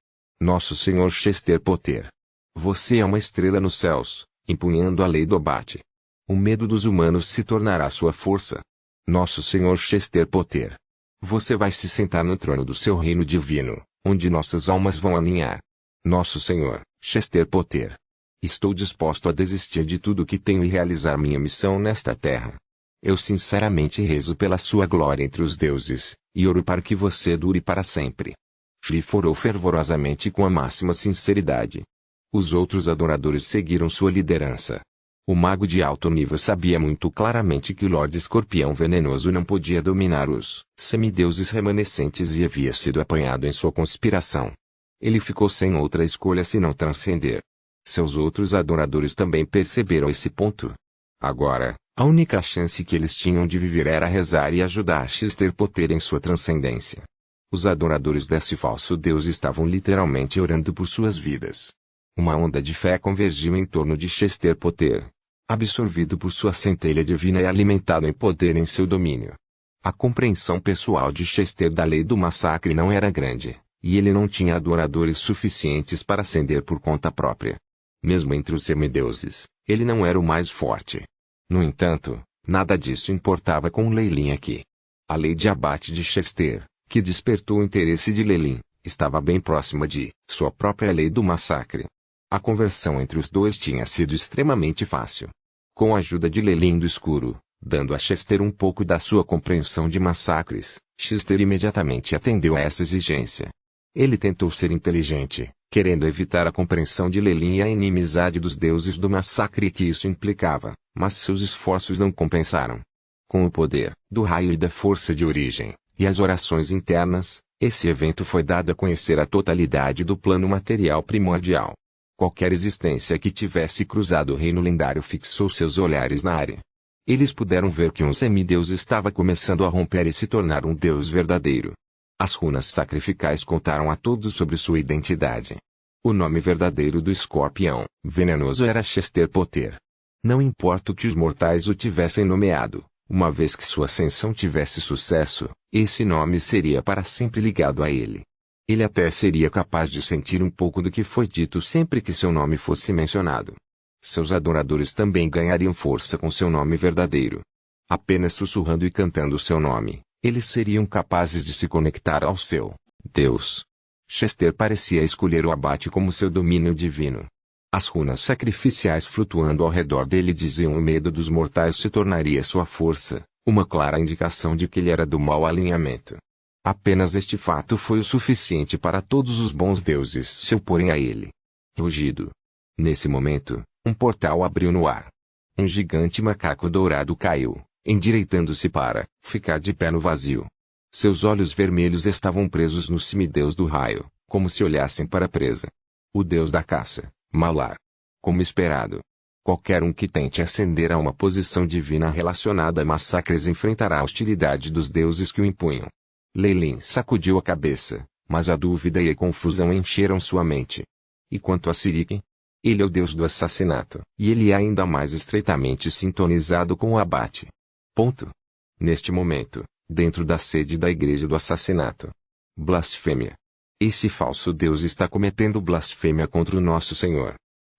Nosso Senhor Chester Potter. Você é uma estrela nos céus, empunhando a lei do abate. O medo dos humanos se tornará sua força. Nosso Senhor Chester Potter. Você vai se sentar no trono do seu reino divino, onde nossas almas vão alinhar. Nosso Senhor, Chester Potter. Estou disposto a desistir de tudo que tenho e realizar minha missão nesta terra. Eu sinceramente rezo pela sua glória entre os deuses, e oro para que você dure para sempre. Shrif orou fervorosamente com a máxima sinceridade. Os outros adoradores seguiram sua liderança. O mago de alto nível sabia muito claramente que o Lorde Escorpião Venenoso não podia dominar os semideuses remanescentes e havia sido apanhado em sua conspiração. Ele ficou sem outra escolha senão transcender. Seus outros adoradores também perceberam esse ponto. Agora, a única chance que eles tinham de viver era rezar e ajudar Chester Potter em sua transcendência. Os adoradores desse falso deus estavam literalmente orando por suas vidas. Uma onda de fé convergiu em torno de Chester Potter, absorvido por sua centelha divina e alimentado em poder em seu domínio. A compreensão pessoal de Chester da lei do massacre não era grande, e ele não tinha adoradores suficientes para ascender por conta própria. Mesmo entre os semideuses, ele não era o mais forte. No entanto, nada disso importava com Leilin aqui. A lei de abate de Chester, que despertou o interesse de Leilin, estava bem próxima de sua própria lei do massacre. A conversão entre os dois tinha sido extremamente fácil. Com a ajuda de Leilin do escuro, dando a Chester um pouco da sua compreensão de massacres, Chester imediatamente atendeu a essa exigência. Ele tentou ser inteligente, querendo evitar a compreensão de Leilin e a inimizade dos deuses do massacre que isso implicava, mas seus esforços não compensaram. Com o poder do raio e da força de origem, e as orações internas, esse evento foi dado a conhecer a totalidade do plano material primordial. Qualquer existência que tivesse cruzado o reino lendário fixou seus olhares na área. Eles puderam ver que um semideus estava começando a romper e se tornar um deus verdadeiro. As runas sacrificais contaram a todos sobre sua identidade. O nome verdadeiro do escorpião venenoso era Chester Potter. Não importa o que os mortais o tivessem nomeado, uma vez que sua ascensão tivesse sucesso, esse nome seria para sempre ligado a ele. Ele até seria capaz de sentir um pouco do que foi dito sempre que seu nome fosse mencionado. Seus adoradores também ganhariam força com seu nome verdadeiro. Apenas sussurrando e cantando seu nome, eles seriam capazes de se conectar ao seu Deus. Chester parecia escolher o abate como seu domínio divino. As runas sacrificiais flutuando ao redor dele diziam o medo dos mortais se tornaria sua força, Uma clara indicação de que ele era do mau alinhamento. Apenas este fato foi o suficiente para todos os bons deuses se oporem a ele. Rugido. Nesse momento, um portal abriu no ar. Um gigante macaco dourado caiu, endireitando-se para ficar de pé no vazio. Seus olhos vermelhos estavam presos no semideus do raio, como se olhassem para a presa. O deus da caça, Malar. Como esperado. Qualquer um que tente ascender a uma posição divina relacionada a massacres enfrentará a hostilidade dos deuses que o impunham. Leilin sacudiu a cabeça, mas a dúvida e a confusão encheram sua mente. E quanto a Sirik? Ele é o deus do assassinato, e ele é ainda mais estreitamente sintonizado com o abate. Ponto. Neste momento, dentro da sede da igreja do assassinato. Blasfêmia. Esse falso deus está cometendo blasfêmia contra o nosso Senhor.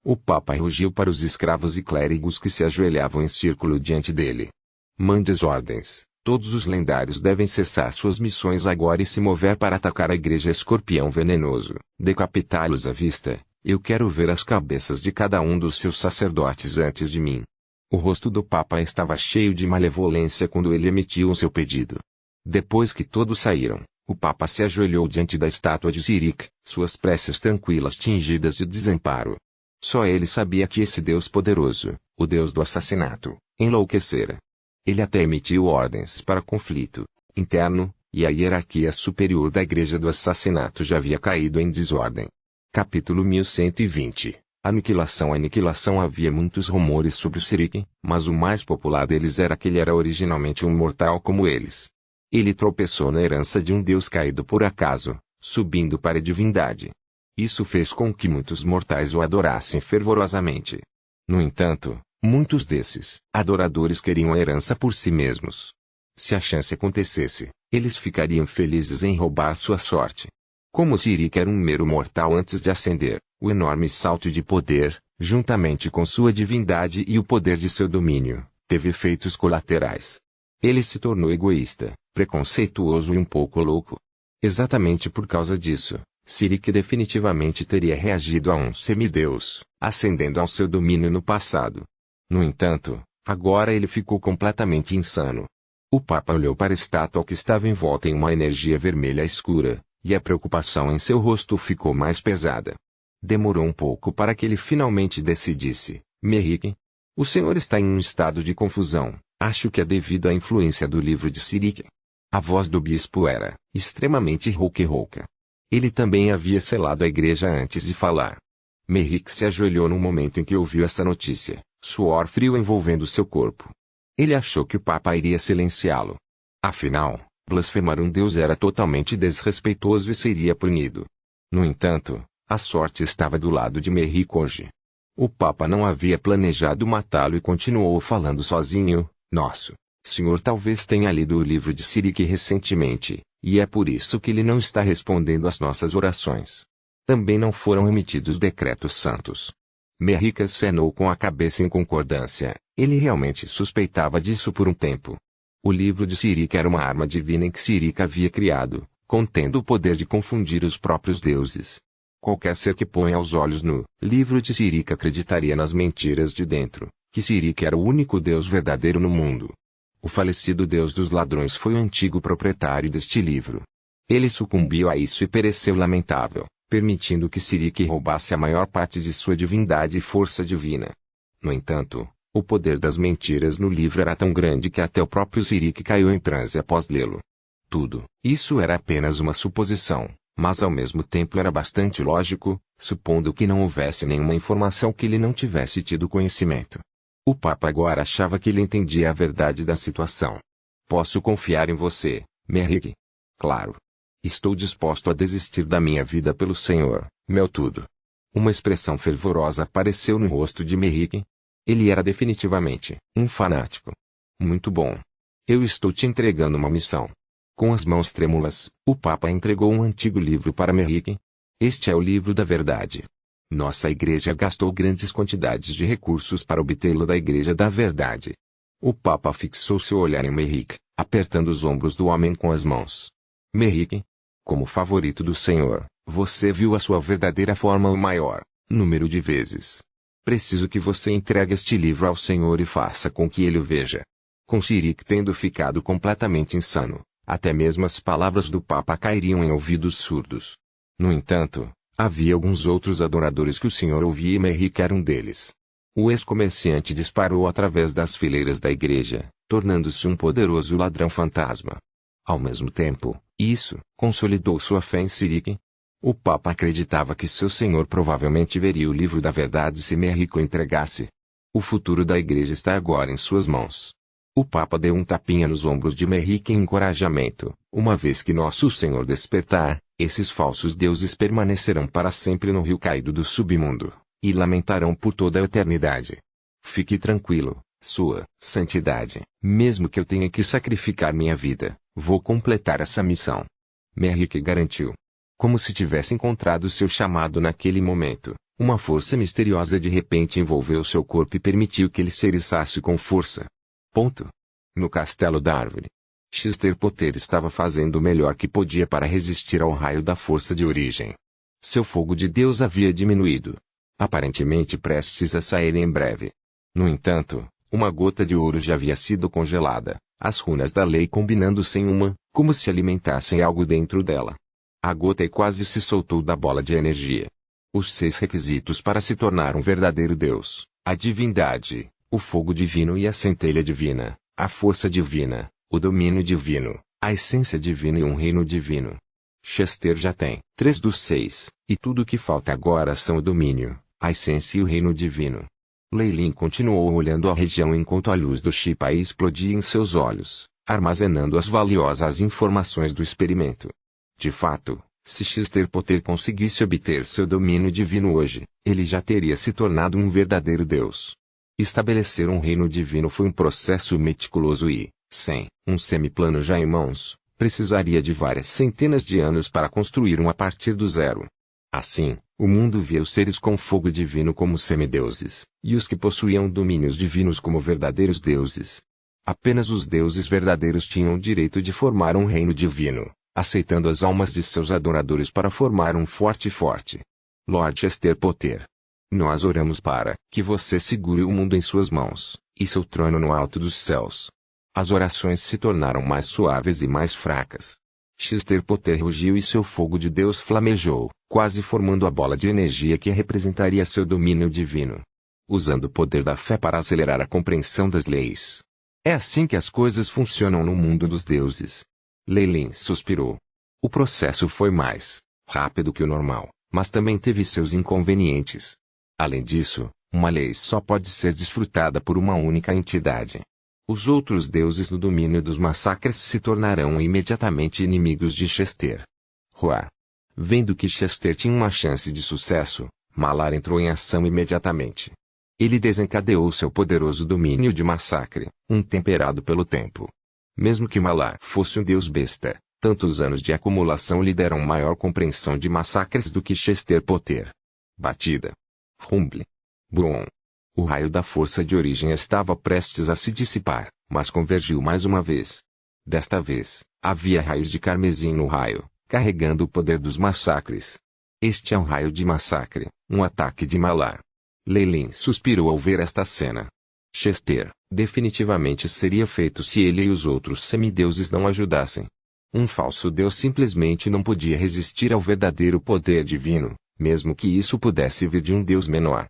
O Papa rugiu para os escravos e clérigos que se ajoelhavam em círculo diante dele. Mande as ordens. Todos os lendários devem cessar suas missões agora e se mover para atacar a igreja escorpião venenoso, decapitá-los à vista. Eu quero ver as cabeças de cada um dos seus sacerdotes antes de mim. O rosto do Papa estava cheio de malevolência quando ele emitiu o seu pedido. Depois que todos saíram, o Papa se ajoelhou diante da estátua de Sirik, suas preces tranquilas tingidas de desamparo. Só ele sabia que esse Deus poderoso, o Deus do assassinato, enlouquecera. Ele até emitiu ordens para conflito interno, e a hierarquia superior da igreja do assassinato já havia caído em desordem. Capítulo 1120. Aniquilação. Havia muitos rumores sobre o Sirik, mas o mais popular deles era que ele era originalmente um mortal como eles. Ele tropeçou na herança de um deus caído por acaso, subindo para a divindade. Isso fez com que muitos mortais o adorassem fervorosamente. No entanto, muitos desses adoradores queriam a herança por si mesmos. Se a chance acontecesse, eles ficariam felizes em roubar sua sorte. Como Sirik era um mero mortal antes de ascender, o enorme salto de poder, juntamente com sua divindade e o poder de seu domínio, teve efeitos colaterais. Ele se tornou egoísta, preconceituoso e um pouco louco. Exatamente por causa disso, Sirik definitivamente teria reagido a um semideus, ascendendo ao seu domínio no passado. No entanto, agora ele ficou completamente insano. O Papa olhou para a estátua que estava envolta em uma energia vermelha escura, e a preocupação em seu rosto ficou mais pesada. Demorou um pouco para que ele finalmente decidisse: Merik, o senhor está em um estado de confusão, acho que é devido à influência do livro de Sirik. A voz do bispo era extremamente rouca. Ele também havia selado a igreja antes de falar. Merik se ajoelhou no momento em que ouviu essa notícia, suor frio envolvendo seu corpo. Ele achou que o Papa iria silenciá-lo. Afinal, blasfemar um deus era totalmente desrespeitoso e seria punido. No entanto, a sorte estava do lado de Merik hoje. O Papa não havia planejado matá-lo e continuou falando sozinho: Nosso Senhor talvez tenha lido o livro de Sirik recentemente, e é por isso que ele não está respondendo às nossas orações. Também não foram emitidos decretos santos. Merik acenou com a cabeça em concordância. Ele realmente suspeitava disso por um tempo. O livro de Sirik era uma arma divina em que Sirik havia criado, contendo o poder de confundir os próprios deuses. Qualquer ser que ponha os olhos no livro de Sirik acreditaria nas mentiras de dentro, que Sirik era o único deus verdadeiro no mundo. O falecido deus dos ladrões foi o antigo proprietário deste livro. Ele sucumbiu a isso e pereceu lamentável, permitindo que Sirik roubasse a maior parte de sua divindade e força divina. No entanto, o poder das mentiras no livro era tão grande que até o próprio Sirik caiu em transe após lê-lo. Tudo isso era apenas uma suposição, mas ao mesmo tempo era bastante lógico, supondo que não houvesse nenhuma informação que ele não tivesse tido conhecimento. O Papa agora achava que ele entendia a verdade da situação. Posso confiar em você, Merik? Claro. Estou disposto a desistir da minha vida pelo Senhor, meu tudo. Uma expressão fervorosa apareceu no rosto de Merik. Ele era definitivamente um fanático. Muito bom. Eu estou te entregando uma missão. Com as mãos trêmulas, o Papa entregou um antigo livro para Merik. Este é o livro da verdade. Nossa igreja gastou grandes quantidades de recursos para obtê-lo da igreja da verdade. O Papa fixou seu olhar em Merik, apertando os ombros do homem com as mãos. Merik, como favorito do Senhor, você viu a sua verdadeira forma o maior número de vezes. Preciso que você entregue este livro ao Senhor e faça com que ele o veja. Com Sirik tendo ficado completamente insano, até mesmo as palavras do Papa cairiam em ouvidos surdos. No entanto, havia alguns outros adoradores que o senhor ouvia e Merrick era um deles. O ex-comerciante disparou através das fileiras da igreja, tornando-se um poderoso ladrão fantasma. Ao mesmo tempo, isso consolidou sua fé em Sirik. O Papa acreditava que seu senhor provavelmente veria o livro da verdade se Merrick o entregasse. O futuro da igreja está agora em suas mãos. O Papa deu um tapinha nos ombros de Merrick em encorajamento. Uma vez que nosso Senhor despertar, esses falsos deuses permanecerão para sempre no rio caído do submundo, e lamentarão por toda a eternidade. Fique tranquilo, sua santidade. Mesmo que eu tenha que sacrificar minha vida, vou completar essa missão. Merrick garantiu. Como se tivesse encontrado seu chamado naquele momento, uma força misteriosa de repente envolveu seu corpo e permitiu que ele se eriçasse com força. No castelo da árvore, Chester Potter estava fazendo o melhor que podia para resistir ao raio da força de origem. Seu fogo de Deus havia diminuído, aparentemente prestes a sair em breve. No entanto, uma gota de ouro já havia sido congelada, as runas da lei combinando-se em uma, como se alimentassem algo dentro dela. A gota quase se soltou da bola de energia. Os 6 requisitos para se tornar um verdadeiro Deus: a divindade, o fogo divino e a centelha divina, a força divina, o domínio divino, a essência divina e um reino divino. Chester já tem 3 dos 6, e tudo o que falta agora são o domínio, a essência e o reino divino. Leilin continuou olhando a região enquanto a luz do Shipa explodia em seus olhos, armazenando as valiosas informações do experimento. De fato, se Chester Potter conseguisse obter seu domínio divino hoje, ele já teria se tornado um verdadeiro Deus. Estabelecer um reino divino foi um processo meticuloso e, sem um semiplano já em mãos, precisaria de várias centenas de anos para construir um a partir do zero. Assim, o mundo via os seres com fogo divino como semideuses, e os que possuíam domínios divinos como verdadeiros deuses. Apenas os deuses verdadeiros tinham o direito de formar um reino divino, aceitando as almas de seus adoradores para formar um forte. Lord Chester Potter, nós oramos para que você segure o mundo em suas mãos, e seu trono no alto dos céus. As orações se tornaram mais suaves e mais fracas. Chester Potter rugiu e seu fogo de Deus flamejou, quase formando a bola de energia que representaria seu domínio divino. Usando o poder da fé para acelerar a compreensão das leis. É assim que as coisas funcionam no mundo dos deuses. Leilin suspirou. O processo foi mais rápido que o normal, mas também teve seus inconvenientes. Além disso, uma lei só pode ser desfrutada por uma única entidade. Os outros deuses no domínio dos massacres se tornarão imediatamente inimigos de Chester. Roar. Vendo que Chester tinha uma chance de sucesso, Malar entrou em ação imediatamente. Ele desencadeou seu poderoso domínio de massacre, temperado pelo tempo. Mesmo que Malar fosse um deus besta, tantos anos de acumulação lhe deram maior compreensão de massacres do que Chester Potter. Batida. Rumble. Brum. O raio da força de origem estava prestes a se dissipar, mas convergiu mais uma vez. Desta vez, havia raios de carmesim no raio, carregando o poder dos massacres. Este é um raio de massacre, um ataque de Malar. Leilin suspirou ao ver esta cena. Chester, definitivamente seria feito se ele e os outros semideuses não ajudassem. Um falso deus simplesmente não podia resistir ao verdadeiro poder divino, mesmo que isso pudesse vir de um deus menor.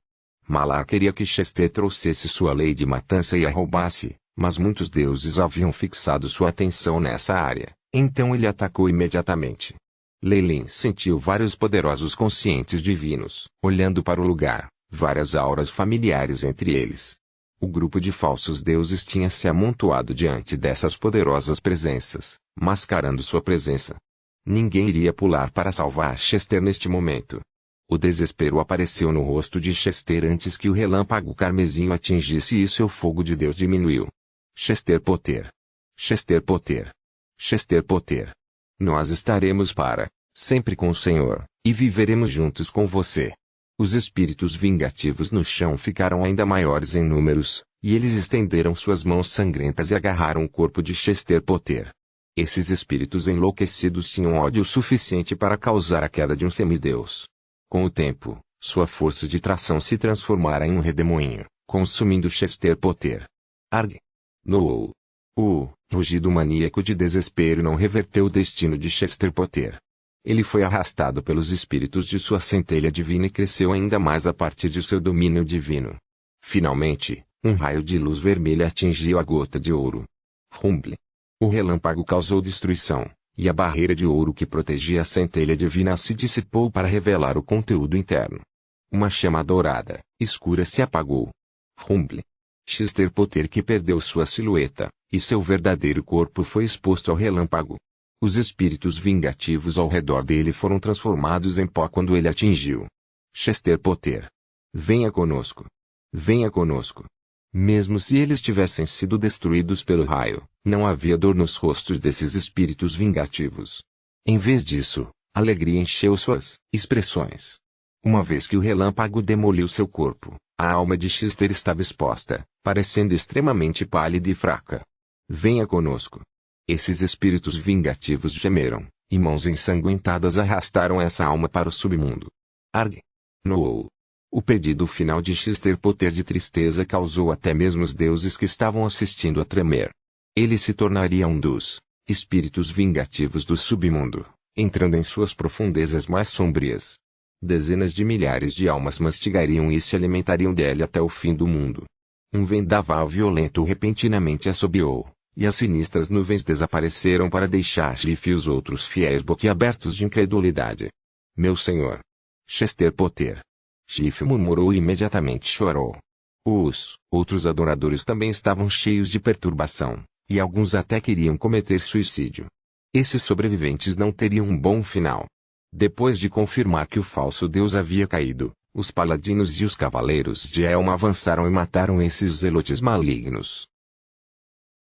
Malar queria que Chester trouxesse sua lei de matança e a roubasse, mas muitos deuses haviam fixado sua atenção nessa área, então ele atacou imediatamente. Leilin sentiu vários poderosos conscientes divinos, olhando para o lugar, várias auras familiares entre eles. O grupo de falsos deuses tinha se amontoado diante dessas poderosas presenças, mascarando sua presença. Ninguém iria pular para salvar Chester neste momento. O desespero apareceu no rosto de Chester antes que o relâmpago carmesim o atingisse e seu fogo de Deus diminuiu. Chester Potter. Chester Potter. Chester Potter. Nós estaremos para sempre com o Senhor, e viveremos juntos com você. Os espíritos vingativos no chão ficaram ainda maiores em números, e eles estenderam suas mãos sangrentas e agarraram o corpo de Chester Potter. Esses espíritos enlouquecidos tinham ódio suficiente para causar a queda de um semideus. Com o tempo, sua força de tração se transformara em um redemoinho, consumindo Chester Potter. Arg! Noou. O rugido maníaco de desespero não reverteu o destino de Chester Potter. Ele foi arrastado pelos espíritos de sua centelha divina e cresceu ainda mais a partir de seu domínio divino. Finalmente, um raio de luz vermelha atingiu a gota de ouro. Rumble. O relâmpago causou destruição, e a barreira de ouro que protegia a centelha divina se dissipou para revelar o conteúdo interno. Uma chama dourada, escura se apagou. Rumble. Chester Potter que perdeu sua silhueta, e seu verdadeiro corpo foi exposto ao relâmpago. Os espíritos vingativos ao redor dele foram transformados em pó quando ele atingiu Chester Potter. Venha conosco. Venha conosco. Mesmo se eles tivessem sido destruídos pelo raio, não havia dor nos rostos desses espíritos vingativos. Em vez disso, alegria encheu suas expressões. Uma vez que o relâmpago demoliu seu corpo, a alma de Chester estava exposta, parecendo extremamente pálida e fraca. Venha conosco. Esses espíritos vingativos gemeram, e mãos ensanguentadas arrastaram essa alma para o submundo. Arg. Noou. O pedido final de Chester Potter de tristeza causou até mesmo os deuses que estavam assistindo a tremer. Ele se tornaria um dos espíritos vingativos do submundo, entrando em suas profundezas mais sombrias. Dezenas de milhares de almas mastigariam e se alimentariam dele até o fim do mundo. Um vendaval violento repentinamente assobiou, e as sinistras nuvens desapareceram para deixar Schiff e os outros fiéis boquiabertos de incredulidade. Meu senhor. Chester Potter. Schiff murmurou e imediatamente chorou. Os outros adoradores também estavam cheios de perturbação, e alguns até queriam cometer suicídio. Esses sobreviventes não teriam um bom final. Depois de confirmar que o falso deus havia caído, os paladinos e os cavaleiros de Elma avançaram e mataram esses zelotes malignos.